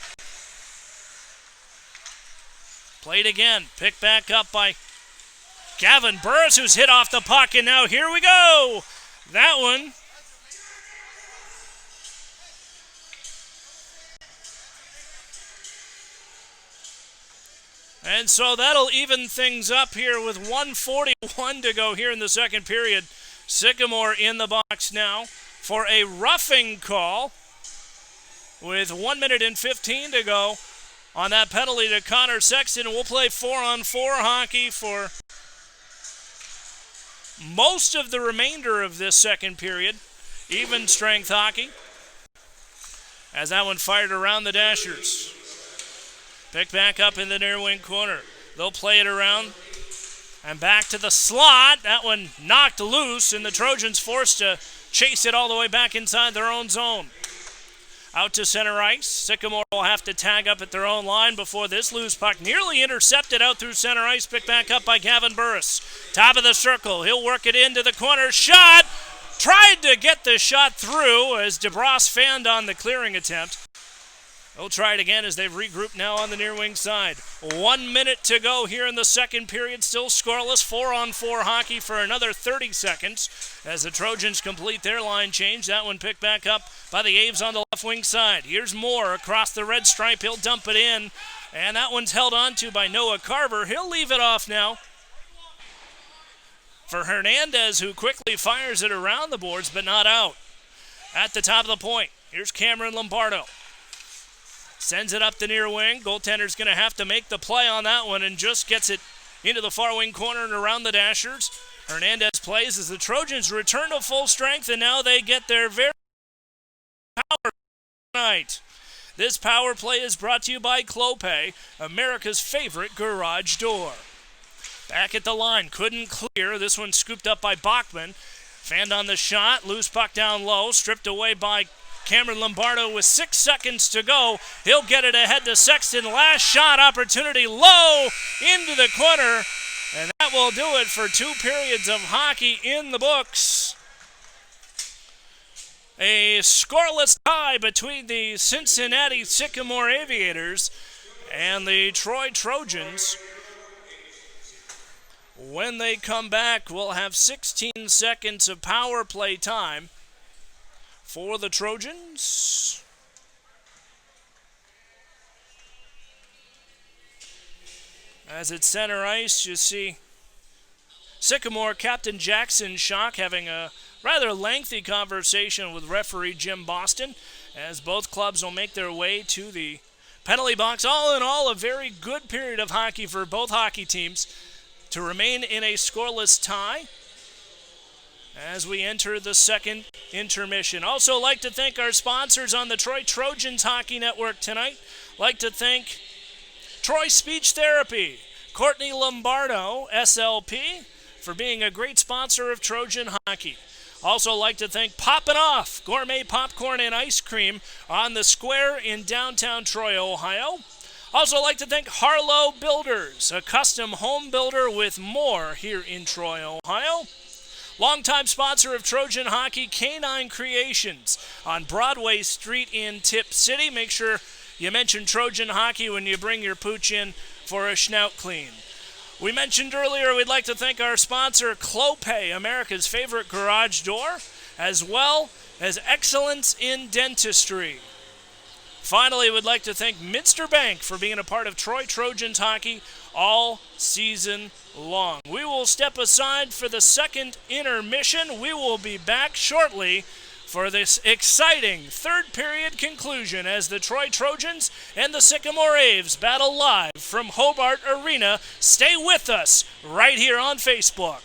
Played again. Picked back up by Gavin Burris, who's hit off the puck. And now here we go. That one. And so that'll even things up here with 1:41 to go here in the second period. Sycamore in the box now for a roughing call with 1 minute and 15 to go on that penalty to Connor Sexton. We'll play 4-on-4 hockey for most of the remainder of this second period. Even strength hockey, as that one fired around the Dashers. Picked back up in the near wing corner. They'll play it around And back to the slot. That one knocked loose, and the Trojans forced to chase it all the way back inside their own zone. Out to center ice. Sycamore will have to tag up at their own line before this loose puck nearly intercepted out through center ice. Picked back up by Gavin Burris. Top of the circle. He'll work it into the corner. Shot! Tried to get the shot through as DeBras fanned on the clearing attempt. They'll try it again as they've regrouped now on the near wing side. 1 minute to go here in the second period. Still scoreless. 4-on-4 hockey for another 30 seconds as the Trojans complete their line change. That one picked back up by the Aves on the left wing side. Here's Moore across the red stripe. He'll dump it in. And that one's held on to by Noah Carver. He'll leave it off now for Hernandez, who quickly fires it around the boards but not out. At the top of the point, here's Cameron Lombardo. Sends it up the near wing. Goaltender's going to have to make the play on that one and just gets it into the far wing corner and around the Dashers. Hernandez plays as the Trojans return to full strength, and now they get their very power tonight. This power play is brought to you by Clopay, America's favorite garage door. Back at the line, couldn't clear. This one scooped up by Bachman. Fanned on the shot, loose puck down low, stripped away by Cameron Lombardo with 6 seconds to go. He'll get it ahead to Sexton. Last shot opportunity low into the corner. And that will do it for 2 periods of hockey in the books. A scoreless tie between the Cincinnati Sycamore Aviators and the Troy Trojans. When they come back, we'll have 16 seconds of power play time for the Trojans. As at center ice, you see Sycamore captain Jackson Schock having a rather lengthy conversation with referee Jim Boston as both clubs will make their way to the penalty box. All in all, a very good period of hockey for both hockey teams to remain in a scoreless tie as we enter the second intermission. Also like to thank our sponsors on the Troy Trojans Hockey Network tonight. Like to thank Troy Speech Therapy, Courtney Lombardo, SLP, for being a great sponsor of Trojan Hockey. Also like to thank Poppin' Off, gourmet popcorn and ice cream on the square in downtown Troy, Ohio. Also like to thank Harlow Builders, a custom home builder with more here in Troy, Ohio. Longtime sponsor of Trojan Hockey, Canine Creations on Broadway Street in Tip City. Make sure you mention Trojan Hockey when you bring your pooch in for a schnout clean. We mentioned earlier we'd like to thank our sponsor, Clopay, America's favorite garage door, as well as Excellence in Dentistry. Finally, we'd like to thank Minster Bank for being a part of Troy Trojans hockey all season long. We will step aside for the second intermission. We will be back shortly for this exciting third period conclusion as the Troy Trojans and the Sycamore Aves battle live from Hobart Arena. Stay with us right here on Facebook.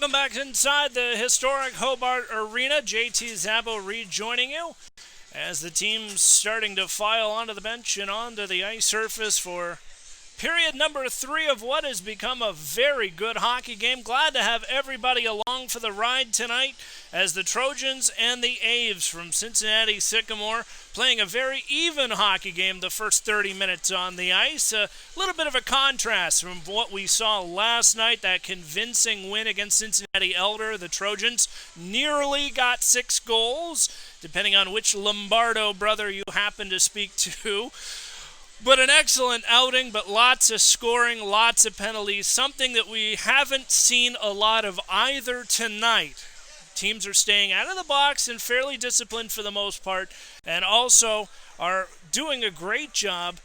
Welcome back inside the historic Hobart Arena. JT Szabo rejoining you as the team's starting to file onto the bench and onto the ice surface for period number 3 of what has become a very good hockey game. Glad to have everybody along for the ride tonight as the Trojans and the Aves from Cincinnati Sycamore playing a very even hockey game the first 30 minutes on the ice. A little bit of a contrast from what we saw last night, that convincing win against Cincinnati Elder. The Trojans nearly got 6 goals, depending on which Lombardo brother you happen to speak to. But an excellent outing, but lots of scoring, lots of penalties, something that we haven't seen a lot of either tonight. Teams are staying out of the box and fairly disciplined for the most part, and also are doing a great job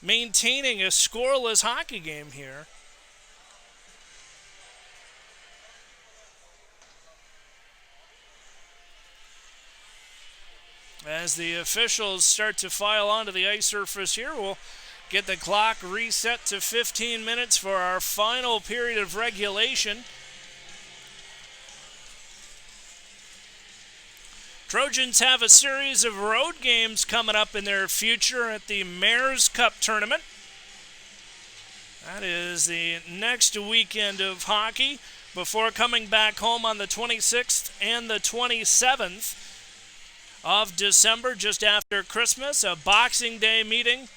maintaining a scoreless hockey game here. As the officials start to file onto the ice surface here, we'll get the clock reset to 15 minutes for our final period of regulation. Trojans have a series of road games coming up in their future at the Mayor's Cup tournament. That is the next weekend of hockey before coming back home on the 26th and the 27th. Of December, just after Christmas, a Boxing Day meeting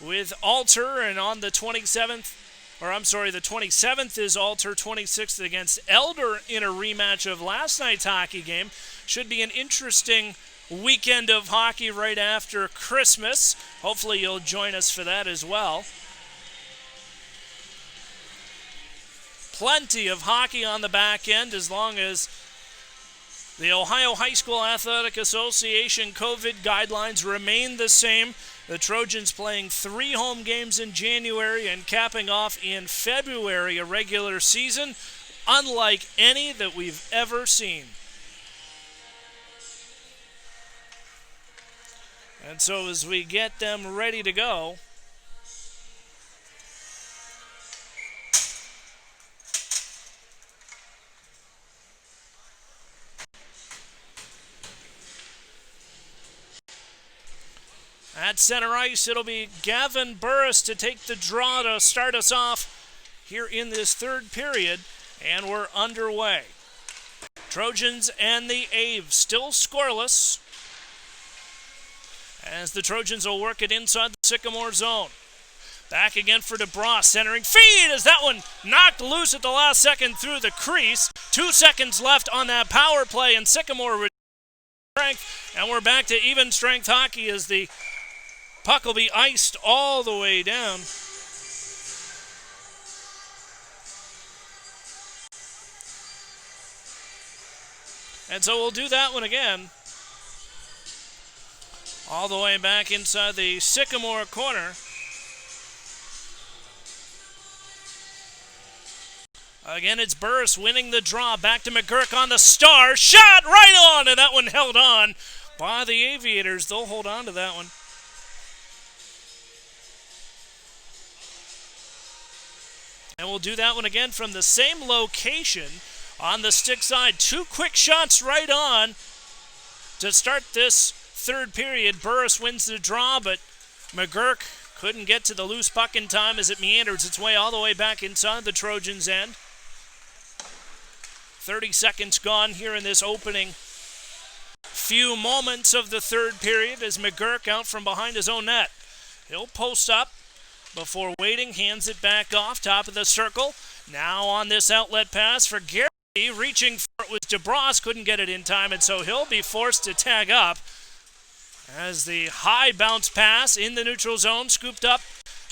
with Alter, and on the 27th is Alter, 26th against Elder in a rematch of last night's hockey game. Should be an interesting weekend of hockey right after Christmas. Hopefully you'll join us for that as well. Plenty of hockey on the back end as long as the Ohio High School Athletic Association COVID guidelines remain the same. The Trojans playing 3 home games in January and capping off in February a regular season unlike any that we've ever seen. And so as we get them ready to go, at center ice, it'll be Gavin Burris to take the draw to start us off here in this third period, and we're underway. Trojans and the Aves still scoreless as the Trojans will work it inside the Sycamore zone. Back again for DeBras, centering feed as that one knocked loose at the last second through the crease. 2 seconds left on that power play, and Sycamore with strength, and we're back to even strength hockey as the puck will be iced all the way down. And so we'll do that one again. All the way back inside the Sycamore corner. Again, it's Burris winning the draw. Back to McGurk on the star. Shot right on, and that one held on by the Aviators. They'll hold on to that one. And we'll do that one again from the same location on the stick side. 2 quick shots right on to start this third period. Burris wins the draw, but McGurk couldn't get to the loose puck in time as it meanders its way all the way back inside the Trojans' end. 30 seconds gone here in this opening few moments of the third period as McGurk out from behind his own net. He'll post up before waiting, hands it back off, top of the circle. Now on this outlet pass for Gary, reaching for it was DeBras, couldn't get it in time, and so he'll be forced to tag up as the high bounce pass in the neutral zone, scooped up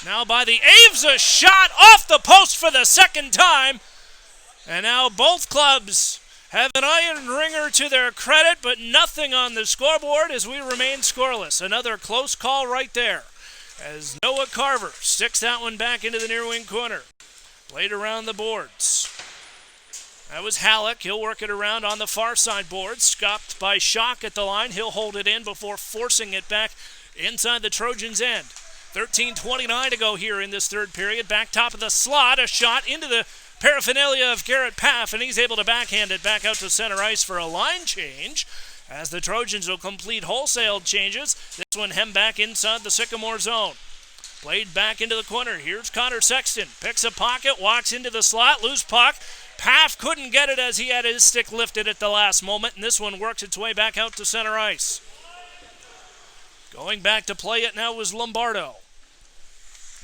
now by the Aves, a shot off the post for the second time, and now both clubs have an iron ringer to their credit, but nothing on the scoreboard as we remain scoreless. Another close call right there as Noah Carver sticks that one back into the near wing corner. Played around the boards. That was Halleck. He'll work it around on the far side boards. Stopped by Schock at the line. He'll hold it in before forcing it back inside the Trojans' end. 13:29 to go here in this third period. Back top of the slot. A shot into the paraphernalia of Garrett Paff, and he's able to backhand it back out to center ice for a line change as the Trojans will complete wholesale changes. This one hem back inside the Sycamore zone. Played back into the corner. Here's Connor Sexton. Picks a pocket, walks into the slot, loose puck. Paff couldn't get it as he had his stick lifted at the last moment, and this one works its way back out to center ice. Going back to play it now was Lombardo.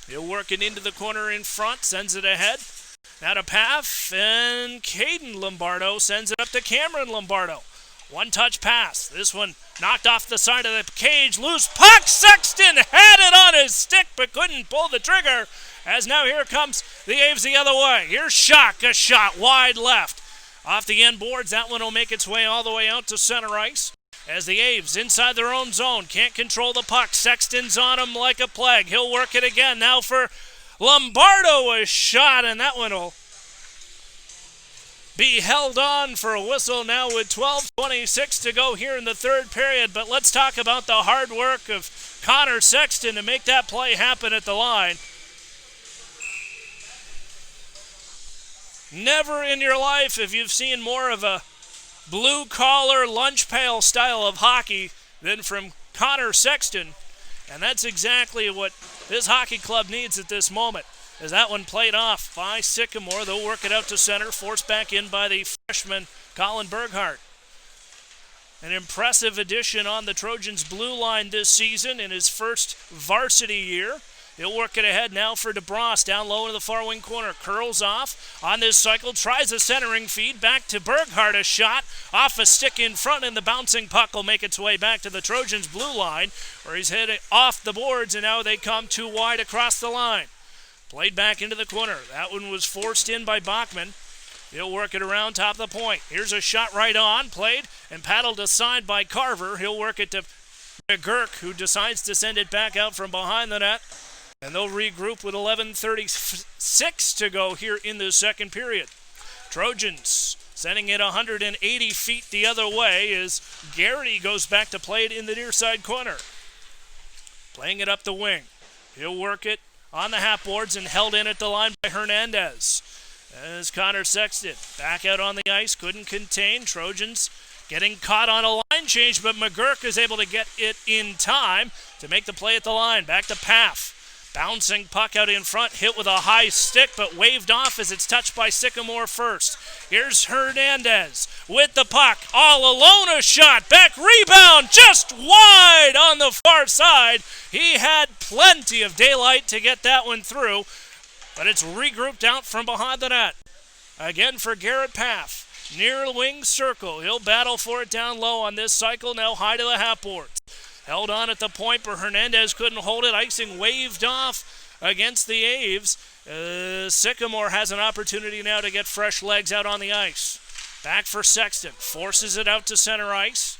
He'll work it into the corner in front, sends it ahead. Now to Paff, and Caden Lombardo sends it up to Cameron Lombardo. One-touch pass. This one knocked off the side of the cage. Loose puck. Sexton had it on his stick but couldn't pull the trigger. As now here comes the Aves the other way. Here's Schock, a shot wide left. Off the end boards, that one will make its way all the way out to center ice. As the Aves inside their own zone can't control the puck. Sexton's on him like a plague. He'll work it again. Now for Lombardo, a shot, and that one will be held on for a whistle now with 12:26 to go here in the third period. But let's talk about the hard work of Connor Sexton to make that play happen at the line. Never in your life have you seen more of a blue-collar, lunch pail style of hockey than from Connor Sexton. And that's exactly what this hockey club needs at this moment. As that one played off by Sycamore, they'll work it out to center, forced back in by the freshman Colin Berghardt. An impressive addition on the Trojans' blue line this season in his first varsity year. He'll work it ahead now for DeBras, down low in the far wing corner. Curls off on this cycle, tries a centering feed, back to Berghardt, a shot off a stick in front, and the bouncing puck will make its way back to the Trojans' blue line, where he's hit it off the boards, and now they come too wide across the line. Played back into the corner. That one was forced in by Bachman. He'll work it around top of the point. Here's a shot right on, played and paddled aside by Carver. He'll work it to McGurk, who decides to send it back out from behind the net. And they'll regroup with 11:36 to go here in the second period. Trojans sending it 180 feet the other way as Garrity goes back to play it in the near side corner. Playing it up the wing. He'll work it on the half boards and held in at the line by Hernandez. As Connor Sexton back out on the ice, couldn't contain. Trojans getting caught on a line change, but McGurk is able to get it in time to make the play at the line. Back to Paff. Bouncing puck out in front, hit with a high stick, but waved off as it's touched by Sycamore first. Here's Hernandez with the puck, all alone, a shot, back rebound, just wide on the far side. He had plenty of daylight to get that one through, but it's regrouped out from behind the net. Again for Garrett Paff, near wing circle. He'll battle for it down low on this cycle, now high to the half boards. Held on at the point, but Hernandez couldn't hold it. Icing waved off against the Aves. Sycamore has an opportunity now to get fresh legs out on the ice. Back for Sexton. Forces it out to center ice.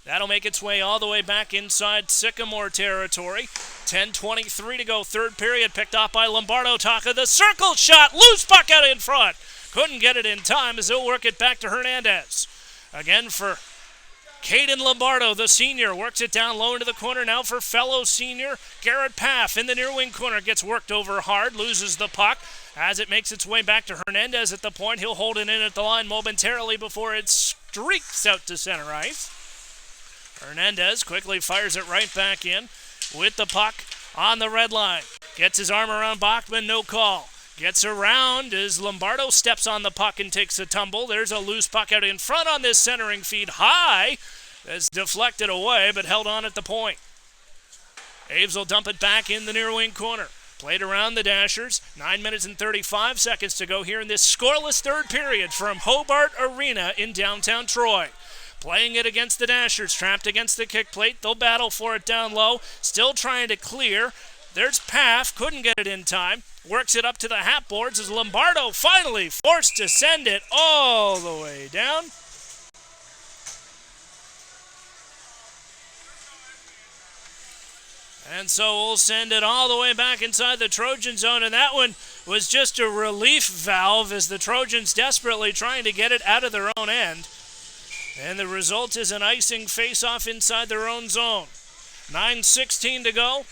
That'll make its way all the way back inside Sycamore territory. 10:23 to go. Third period picked off by Lombardo. Taka, the circle shot. Loose puck out in front. Couldn't get it in time as he'll work it back to Hernandez. Again for Caden Lombardo, the senior, works it down low into the corner now for fellow senior Garrett Paff in the near wing corner. Gets worked over hard, loses the puck as it makes its way back to Hernandez at the point. He'll hold it in at the line momentarily before it streaks out to center ice. Hernandez quickly fires it right back in with the puck on the red line. Gets his arm around Bachman, no call. Gets around as Lombardo steps on the puck and takes a tumble. There's a loose puck out in front on this centering feed. High is deflected away, but held on at the point. Aves will dump it back in the near wing corner. Played around the Dashers. 9 minutes and 35 seconds to go here in this scoreless third period from Hobart Arena in downtown Troy. Playing it against the Dashers, trapped against the kick plate. They'll battle for it down low. Still trying to clear. There's Paff, couldn't get it in time. Works it up to the half boards as Lombardo finally forced to send it all the way down. And so we'll send it all the way back inside the Trojan zone, and that one was just a relief valve as the Trojans desperately trying to get it out of their own end. And the result is an icing face-off inside their own zone. 9:16 to go.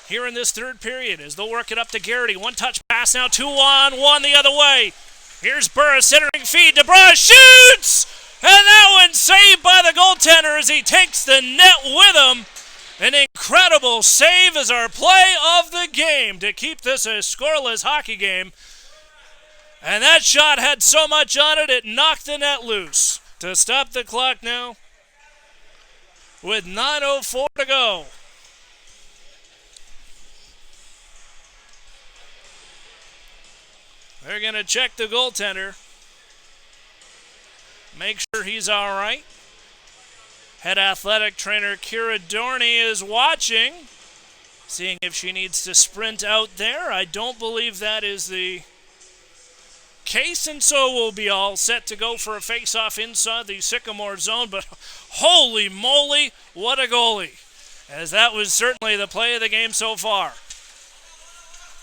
here in this third period as they'll work it up to Garrity. One-touch pass now, 2-on-1 the other way. Here's Burris, centering feed. DeBras shoots! And that one saved by the goaltender as he takes the net with him. An incredible save as our play of the game to keep this a scoreless hockey game. And that shot had so much on it, it knocked the net loose. To stop the clock now with 9:04 to go. They're going to check the goaltender. Make sure he's all right. Head athletic trainer Kira Dorney is watching, seeing if she needs to sprint out there. I don't believe that is the case, and so we'll be all set to go for a face-off inside the Sycamore zone. But holy moly, what a goalie, as that was certainly the play of the game so far.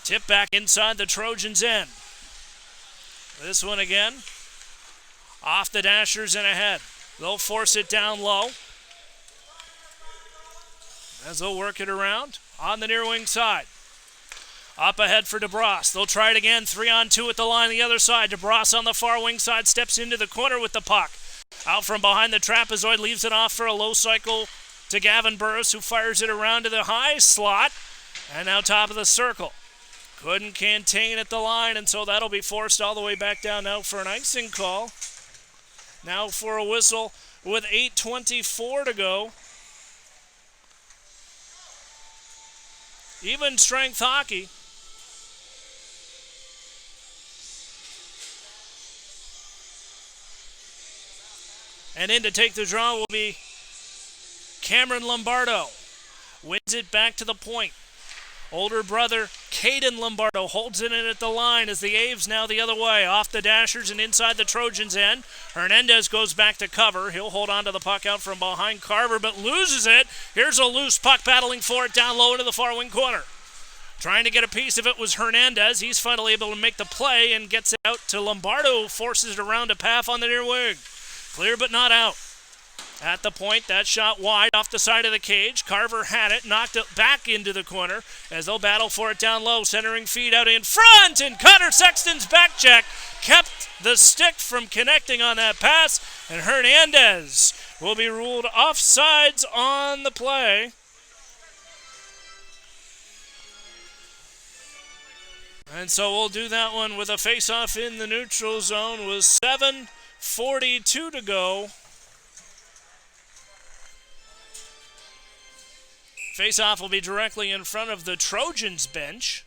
Tip back inside the Trojans' end. This one again, off the Dashers and ahead. They'll force it down low as they'll work it around on the near wing side. Up ahead for DeBras. They'll try it again, 3-on-2 at the line the other side. DeBras on the far wing side steps into the corner with the puck. Out from behind the trapezoid, leaves it off for a low cycle to Gavin Burris, who fires it around to the high slot. And now top of the circle. Couldn't contain at the line, and so that'll be forced all the way back down now for an icing call. Now for a whistle with 8:24 to go. Even strength hockey. And in to take the draw will be Cameron Lombardo. Wins it back to the point. Older brother Caden Lombardo holds it in at the line as the Aves now the other way. Off the Dashers and inside the Trojans' end. Hernandez goes back to cover. He'll hold on to the puck out from behind Carver, but loses it. Here's a loose puck battling for it down low into the far wing corner. Trying to get a piece of it was Hernandez. He's finally able to make the play and gets it out to Lombardo. Forces it around to Paff on the near wing. Clear but not out. At the point, that shot wide off the side of the cage. Carver had it, knocked it back into the corner as they'll battle for it down low. Centering feed out in front, and Connor Sexton's back check kept the stick from connecting on that pass, and Hernandez will be ruled offsides on the play. And so we'll do that one with a face-off in the neutral zone with 7:42 to go. Face-off will be directly in front of the Trojans bench.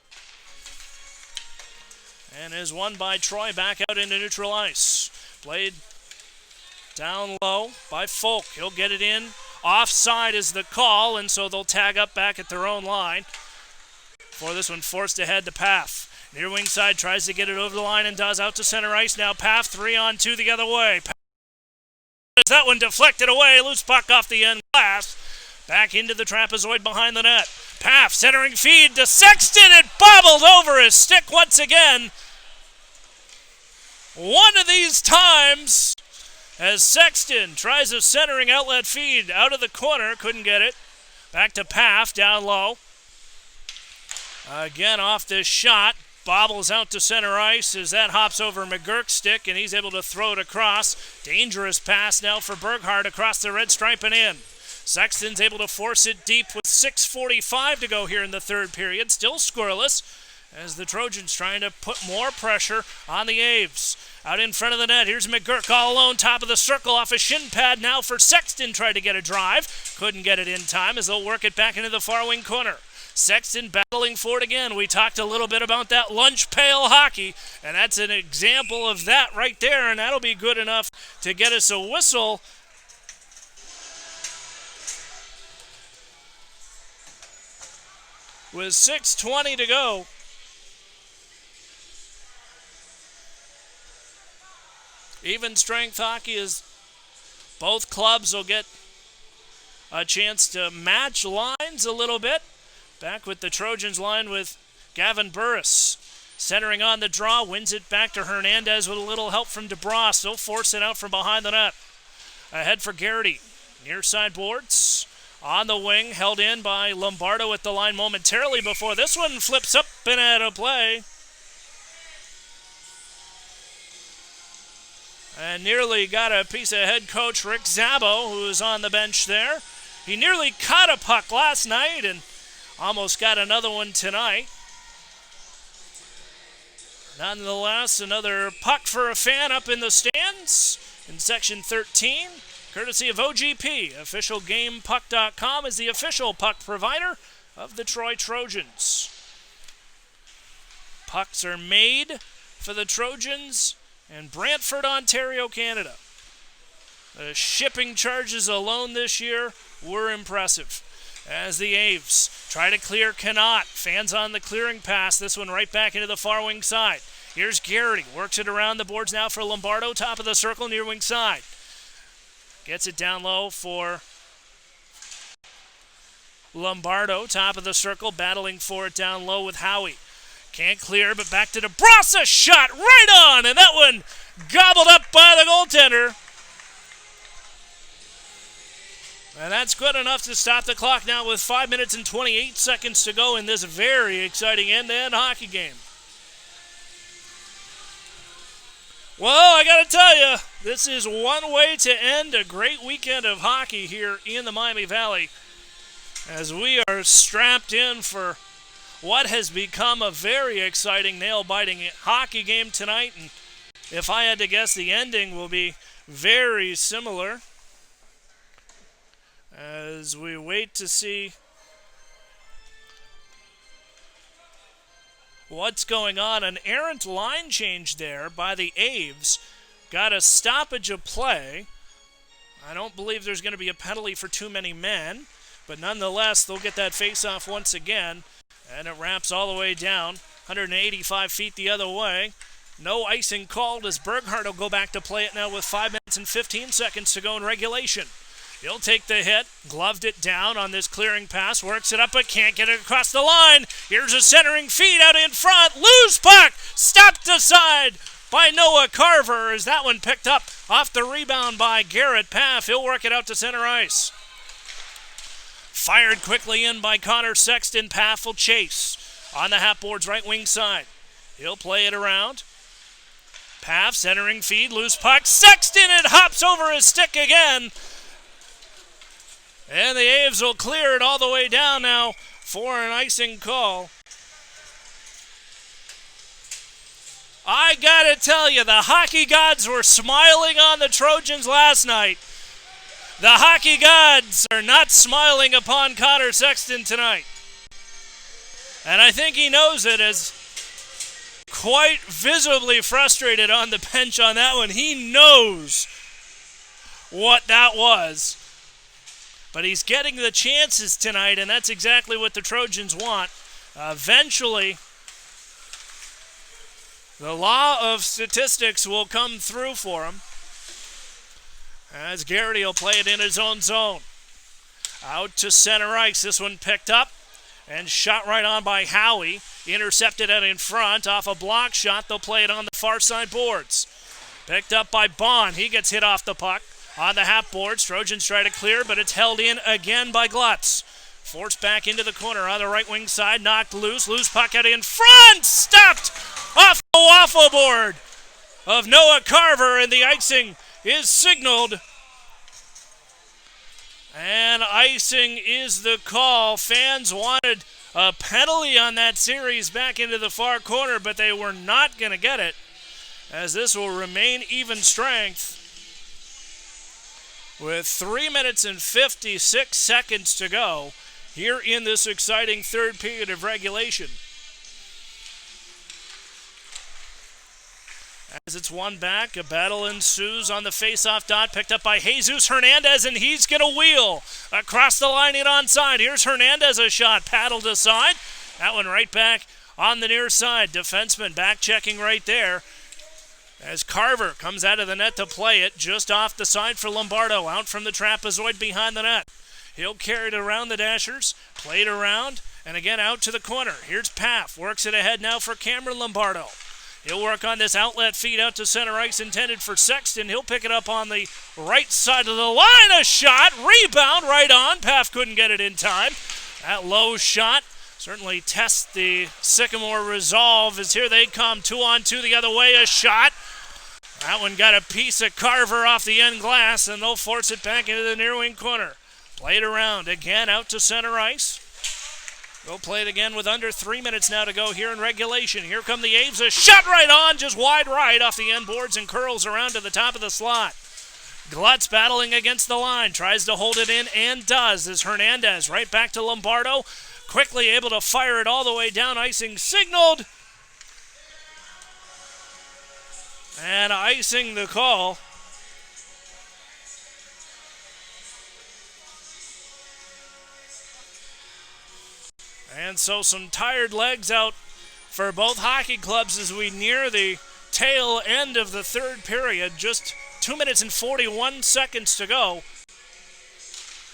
And is won by Troy back out into neutral ice. Played down low by Folk. He'll get it in. Offside is the call, and so they'll tag up back at their own line. For this one, forced ahead to Paff. Near wing side tries to get it over the line and does, out to center ice. Now Paff 3-on-2 the other way. That one deflected away. Loose puck off the end glass. Back into the trapezoid behind the net. Paff centering feed to Sexton. It bobbled over his stick once again. One of these times as Sexton tries a centering outlet feed out of the corner. Couldn't get it. Back to Paff down low. Again off this shot. Bobbles out to center ice as that hops over McGurk's stick, and he's able to throw it across. Dangerous pass now for Berghardt across the red stripe and in. Sexton's able to force it deep with 6:45 to go here in the third period. Still scoreless as the Trojans trying to put more pressure on the Aves. Out in front of the net, here's McGurk all alone, top of the circle off a shin pad now for Sexton. Tried to get a drive. Couldn't get it in time as they'll work it back into the far wing corner. Sexton battling for it again. We talked a little bit about that lunch pail hockey, and that's an example of that right there, and that'll be good enough to get us a whistle. With 6:20 to go. Even strength hockey is both clubs will get a chance to match lines a little bit. Back with the Trojans line with Gavin Burris. Centering on the draw, wins it back to Hernandez with a little help from DeBras. They'll force it out from behind the net. Ahead for Garrity. Near side boards. On the wing, held in by Lombardo at the line momentarily before this one flips up and out of play. And nearly got a piece of head coach Rick Szabo, who is on the bench there. He nearly caught a puck last night and almost got another one tonight. Nonetheless, another puck for a fan up in the stands in Section 13. Courtesy of OGP, officialgamepuck.com is the official puck provider of the Troy Trojans. Pucks are made for the Trojans in Brantford, Ontario, Canada. The shipping charges alone this year were impressive. As the Aves try to clear, cannot. Fans on the clearing pass. This one right back into the far wing side. Here's Garrity. Works it around the boards now for Lombardo. Top of the circle, near wing side. Gets it down low for Lombardo. Top of the circle, battling for it down low with Howie. Can't clear, but back to DeBrasa. Shot right on, and that one gobbled up by the goaltender. And that's good enough to stop the clock now with 5 minutes and 28 seconds to go in this very exciting end-to-end hockey game. Well, I got to tell you, this is one way to end a great weekend of hockey here in the Miami Valley, as we are strapped in for what has become a very exciting, nail-biting hockey game tonight. And if I had to guess, the ending will be very similar, as we wait to see what's going on. An errant line change there by the Aves. Got a stoppage of play. I don't believe there's going to be a penalty for too many men, but nonetheless, they'll get that face-off once again, and it wraps all the way down, 185 feet the other way. No icing called, as Berghardt will go back to play it now with 5 minutes and 15 seconds to go in regulation. He'll take the hit, gloved it down on this clearing pass, works it up but can't get it across the line. Here's a centering feed out in front, loose puck, stopped aside by Noah Carver, as that one picked up off the rebound by Garrett Paff. He'll work it out to center ice. Fired quickly in by Connor Sexton. Paff will chase on the half board's right wing side. He'll play it around. Paff centering feed, loose puck, Sexton, it hops over his stick again. And the Aves will clear it all the way down now for an icing call. I gotta tell you, the hockey gods were smiling on the Trojans last night. The hockey gods are not smiling upon Connor Sexton tonight. And I think he knows it, as quite visibly frustrated on the bench on that one. He knows what that was. But he's getting the chances tonight, and that's exactly what the Trojans want. Eventually, the law of statistics will come through for him, as Garrity will play it in his own zone. Out to center ice. This one picked up and shot right on by Howie. Intercepted out in front off a block shot. They'll play it on the far side boards. Picked up by Bond. He gets hit off the puck. On the half boards, Trojans try to clear, but it's held in again by Glutz. Forced back into the corner on the right wing side, knocked loose. Loose puck out in front, stopped off the waffle board of Noah Carver, and the icing is signaled. And icing is the call. Fans wanted a penalty on that series back into the far corner, but they were not going to get it, as this will remain even strength. With 3 minutes and 56 seconds to go here in this exciting third period of regulation. As it's won back, a battle ensues on the face-off dot, picked up by Jesus Hernandez, and he's going to wheel across the line and onside. Here's Hernandez, a shot, paddled aside. That one right back on the near side. Defenseman back-checking right there, as Carver comes out of the net to play it just off the side for Lombardo, out from the trapezoid behind the net. He'll carry it around the Dashers, play it around, and again out to the corner. Here's Paff, works it ahead now for Cameron Lombardo. He'll work on this outlet feed out to center ice intended for Sexton. He'll pick it up on the right side of the line. A shot. Rebound right on. Paff couldn't get it in time. That low shot certainly tests the Sycamore resolve as here they come. 2-on-2 the other way. A shot. That one got a piece of Carver off the end glass, and they'll force it back into the near wing corner. Played around again out to center ice. We'll play it again with under 3 minutes now to go here in regulation. Here come the Aves. A shot right on, just wide right off the end boards and curls around to the top of the slot. Glutz battling against the line. Tries to hold it in and does as Hernandez right back to Lombardo. Quickly able to fire it all the way down. Icing signaled. And icing the call. And so some tired legs out for both hockey clubs as we near the tail end of the third period. Just 2 minutes and 41 seconds to go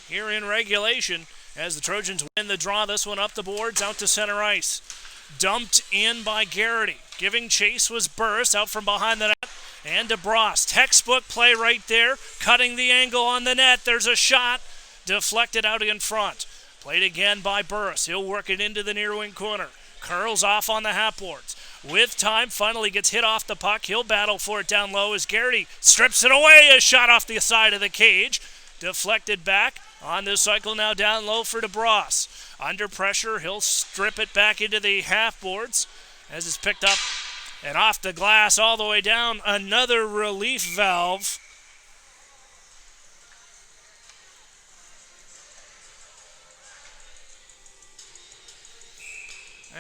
here in regulation as the Trojans win the draw. This one up the boards, out to center ice. Dumped in by Garrity. Giving chase was Burris out from behind the net. And DeBross. Textbook play right there. Cutting the angle on the net. There's a shot. Deflected out in front. Played again by Burris. He'll work it into the near wing corner. Curls off on the half boards. With time, finally gets hit off the puck. He'll battle for it down low as Garrity strips it away. A shot off the side of the cage. Deflected back. On this cycle now down low for DeBross. Under pressure, he'll strip it back into the half boards as it's picked up and off the glass all the way down. Another relief valve.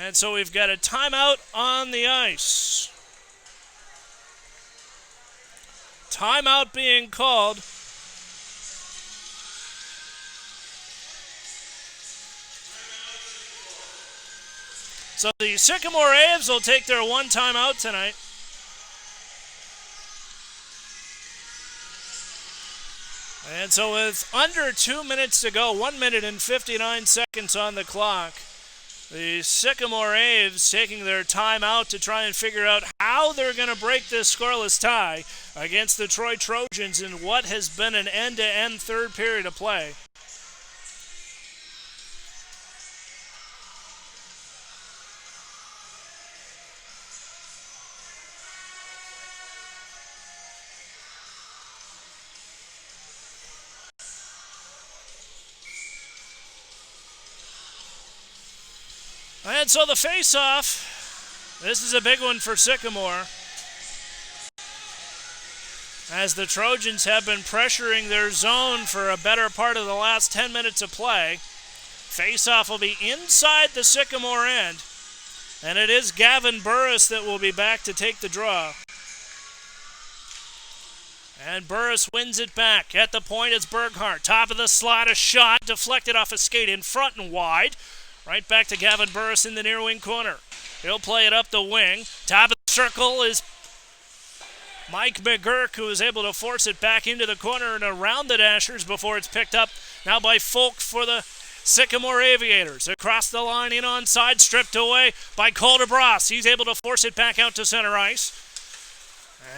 And so we've got a timeout on the ice. Timeout being called. So the Sycamore Aves will take their one timeout tonight. And so with under 2 minutes to go, 1 minute and 59 seconds on the clock, the Sycamore Aves taking their time out to try and figure out how they're going to break this scoreless tie against the Troy Trojans in what has been an end-to-end third period of play. And so the face-off, this is a big one for Sycamore, as the Trojans have been pressuring their zone for a better part of the last 10 minutes of play. Face-off will be inside the Sycamore end, and it is Gavin Burris that will be back to take the draw. And Burris wins it back. At the point, it's Berghardt. Top of the slot, a shot deflected off a skate in front and wide. Right back to Gavin Burris in the near wing corner. He'll play it up the wing. Top of the circle is Mike McGurk, who is able to force it back into the corner and around the Dashers before it's picked up now by Folk for the Sycamore Aviators. Across the line, in onside, stripped away by Cole DeBross. He's able to force it back out to center ice.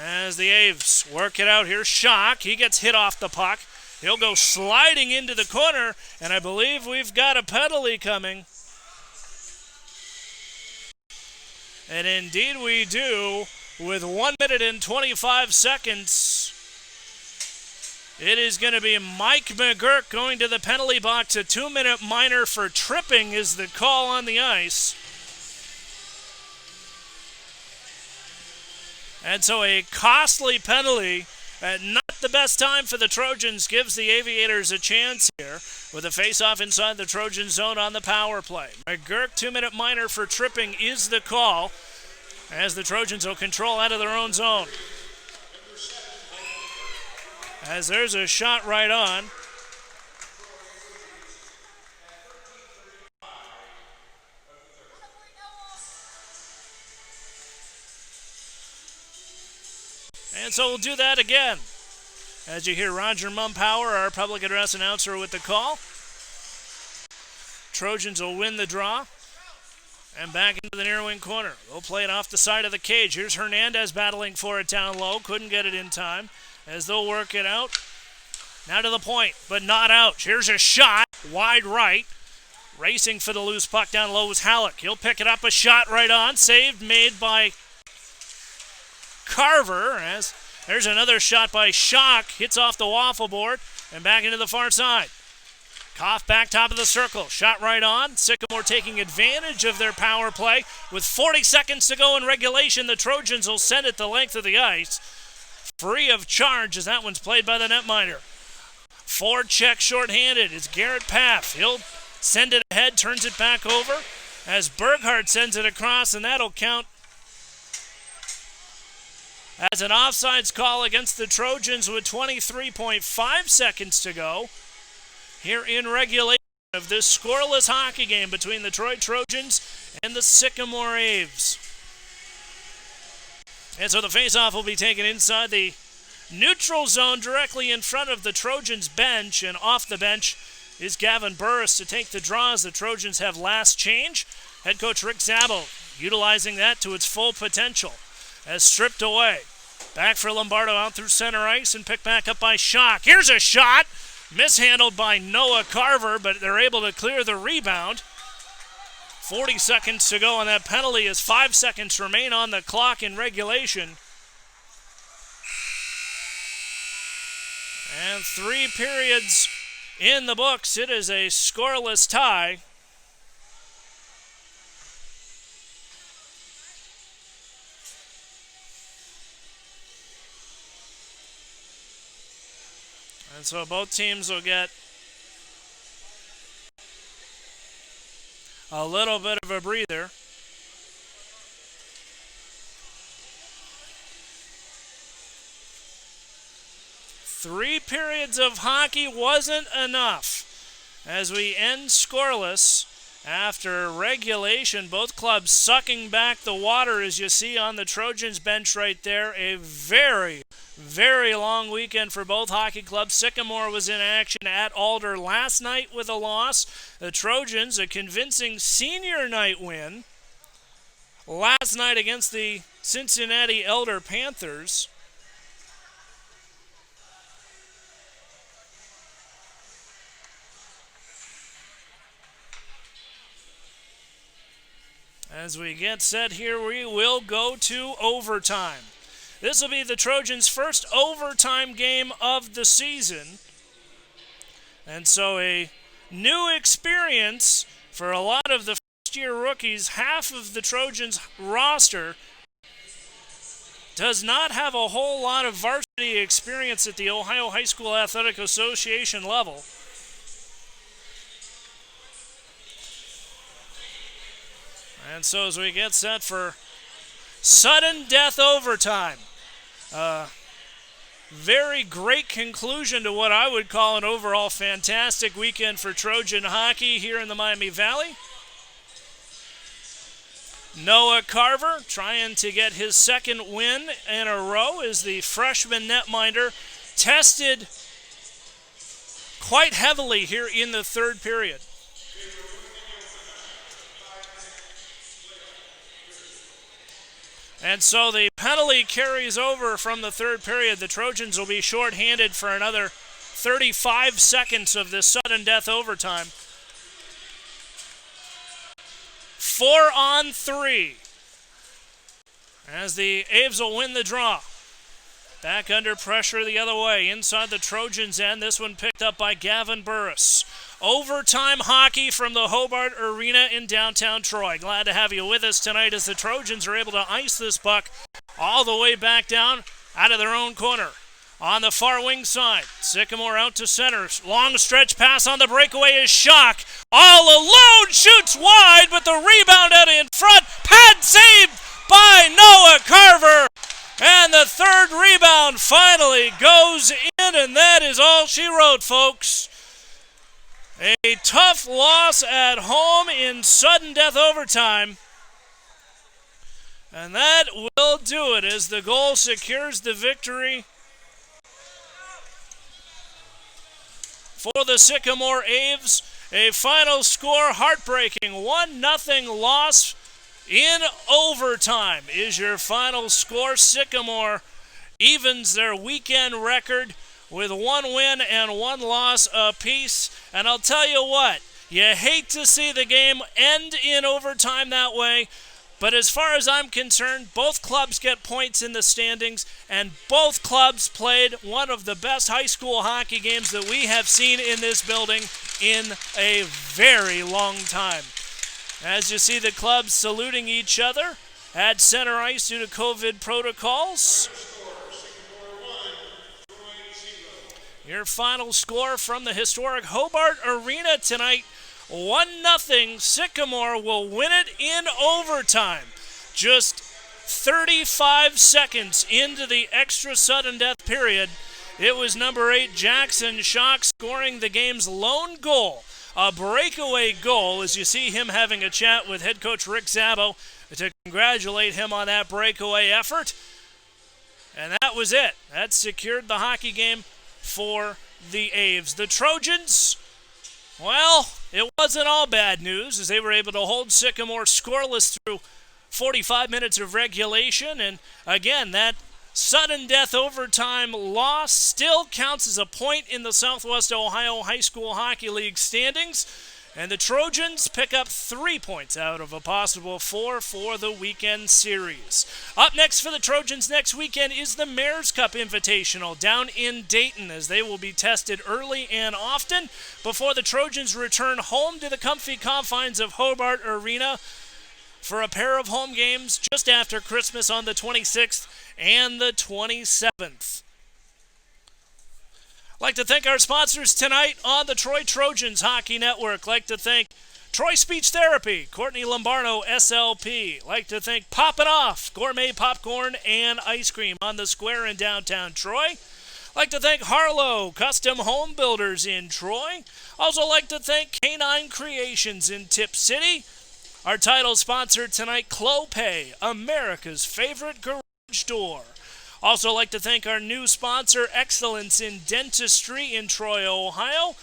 As the Aves work it out here, Schock, he gets hit off the puck. He'll go sliding into the corner, and I believe we've got a penalty coming. And indeed we do, with 1 minute and 25 seconds. It is going to be Mike McGurk going to the penalty box. A 2-minute minor for tripping is the call on the ice. And so a costly penalty at not the best time for the Trojans gives the Aviators a chance here with a face-off inside the Trojan zone on the power play. McGurk, 2-minute minor for tripping is the call as the Trojans will control out of their own zone. As there's a shot right on. And so we'll do that again. As you hear Roger Mumpower, our public address announcer, with the call. Trojans will win the draw. And back into the near wing corner. They'll play it off the side of the cage. Here's Hernandez battling for it down low. Couldn't get it in time as they'll work it out. Now to the point, but not out. Here's a shot, wide right. Racing for the loose puck down low is Halleck. He'll pick it up, a shot right on. Saved, made by Carver. As there's another shot by Schock. Hits off the waffle board and back into the far side. Koff back top of the circle. Shot right on. Sycamore taking advantage of their power play. With 40 seconds to go in regulation, the Trojans will send it the length of the ice. Free of charge as that one's played by the netminder. Ford check shorthanded. It's Garrett Paff. He'll send it ahead, turns it back over as Berghardt sends it across, and that'll count as an offsides call against the Trojans with 23.5 seconds to go here in regulation of this scoreless hockey game between the Troy Trojans and the Sycamore Aves. And so the faceoff will be taken inside the neutral zone directly in front of the Trojans bench, and off the bench is Gavin Burris to take the draw as the Trojans have last change. Head coach Rick Szabo utilizing that to its full potential as stripped away. Back for Lombardo out through center ice and picked back up by Schock. Here's a shot. Mishandled by Noah Carver, but they're able to clear the rebound. 40 seconds to go on that penalty as 5 seconds remain on the clock in regulation. And 3 periods in the books. It is a scoreless tie. And so both teams will get a little bit of a breather. Three periods of hockey wasn't enough as we end scoreless after regulation. Both clubs sucking back the water, as you see on the Trojans bench right there. A very, very long weekend for both hockey clubs. Sycamore was in action at Alder last night with a loss. The Trojans, a convincing senior night win last night against the Cincinnati Elder Panthers. As we get set here, we will go to overtime. This will be the Trojans' first overtime game of the season. And so a new experience for a lot of the first-year rookies. Half of the Trojans' roster does not have a whole lot of varsity experience at the Ohio High School Athletic Association level. And so as we get set for sudden death overtime, very great conclusion to what I would call an overall fantastic weekend for Trojan hockey here in the Miami Valley. Noah Carver trying to get his second win in a row as the freshman netminder tested quite heavily here in the third period. And so the penalty carries over from the third period. The Trojans will be shorthanded for another 35 seconds of this sudden death overtime. 4-on-3. As the Aves will win the draw. Back under pressure the other way. Inside the Trojans' end. This one picked up by Gavin Burris. Overtime hockey from the Hobart Arena in downtown Troy. Glad to have you with us tonight as the Trojans are able to ice this puck all the way back down out of their own corner. On the far wing side, Sycamore out to center. Long stretch pass on the breakaway is Schock. All alone, shoots wide, but the rebound out in front. Pad saved by Noah Carver. And the third rebound finally goes in, and that is all she wrote, folks. A tough loss at home in sudden death overtime. And that will do it as the goal secures the victory for the Sycamore Aves. A final score, heartbreaking 1-0 loss In overtime is your final score. Sycamore evens their weekend record with 1 win and 1 loss apiece. And I'll tell you what, you hate to see the game end in overtime that way. But as far as I'm concerned, both clubs get points in the standings, and both clubs played one of the best high school hockey games that we have seen in this building in a very long time. As you see the clubs saluting each other at center ice due to COVID protocols. Your final score from the historic Hobart Arena tonight, 1-0. Sycamore will win it in overtime. Just 35 seconds into the extra sudden death period, it was number 8 Jackson Schock scoring the game's lone goal. A breakaway goal, as you see him having a chat with head coach Rick Szabo to congratulate him on that breakaway effort. And that was it. That secured the hockey game for the Aves. The Trojans, well, it wasn't all bad news as they were able to hold Sycamore scoreless through 45 minutes of regulation. And again, that sudden death overtime loss still counts as a point in the Southwest Ohio High School Hockey League standings. And the Trojans pick up 3 points out of a possible 4 for the weekend series. Up next for the Trojans next weekend is the Mayor's Cup Invitational down in Dayton, as they will be tested early and often before the Trojans return home to the comfy confines of Hobart Arena for a pair of home games just after Christmas on the 26th and the 27th. Like to thank our sponsors tonight on the Troy Trojans Hockey Network. Like to thank Troy Speech Therapy, Courtney Lombardo, SLP. Like to thank Poppin' Off, gourmet popcorn and ice cream on the square in downtown Troy. Like to thank Harlow Custom Home Builders in Troy. Also like to thank Canine Creations in Tip City. Our title sponsor tonight, Clopay, America's favorite garage door. Also like to thank our new sponsor, Excellence in Dentistry in Troy, Ohio,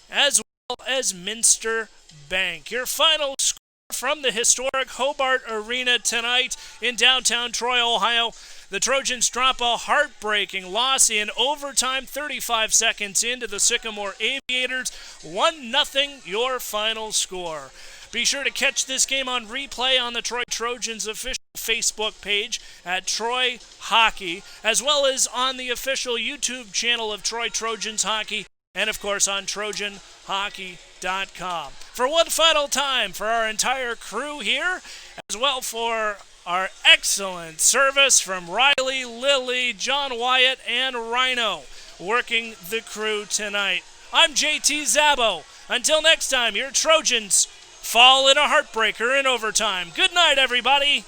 as well as Minster Bank. Your final score from the historic Hobart Arena tonight in downtown Troy, Ohio. The Trojans drop a heartbreaking loss in overtime 35 seconds into the Sycamore Aviators. 1-0 your final score. Be sure to catch this game on replay on the Troy Trojans official Facebook page at Troy Hockey, as well as on the official YouTube channel of Troy Trojans Hockey, and of course on TrojanHockey.com. For one final time for our entire crew here, as well for our excellent service from Riley, Lily, John Wyatt, and Rhino working the crew tonight. I'm JT Szabo. Until next time, your Trojans fall in a heartbreaker in overtime. Good night, everybody.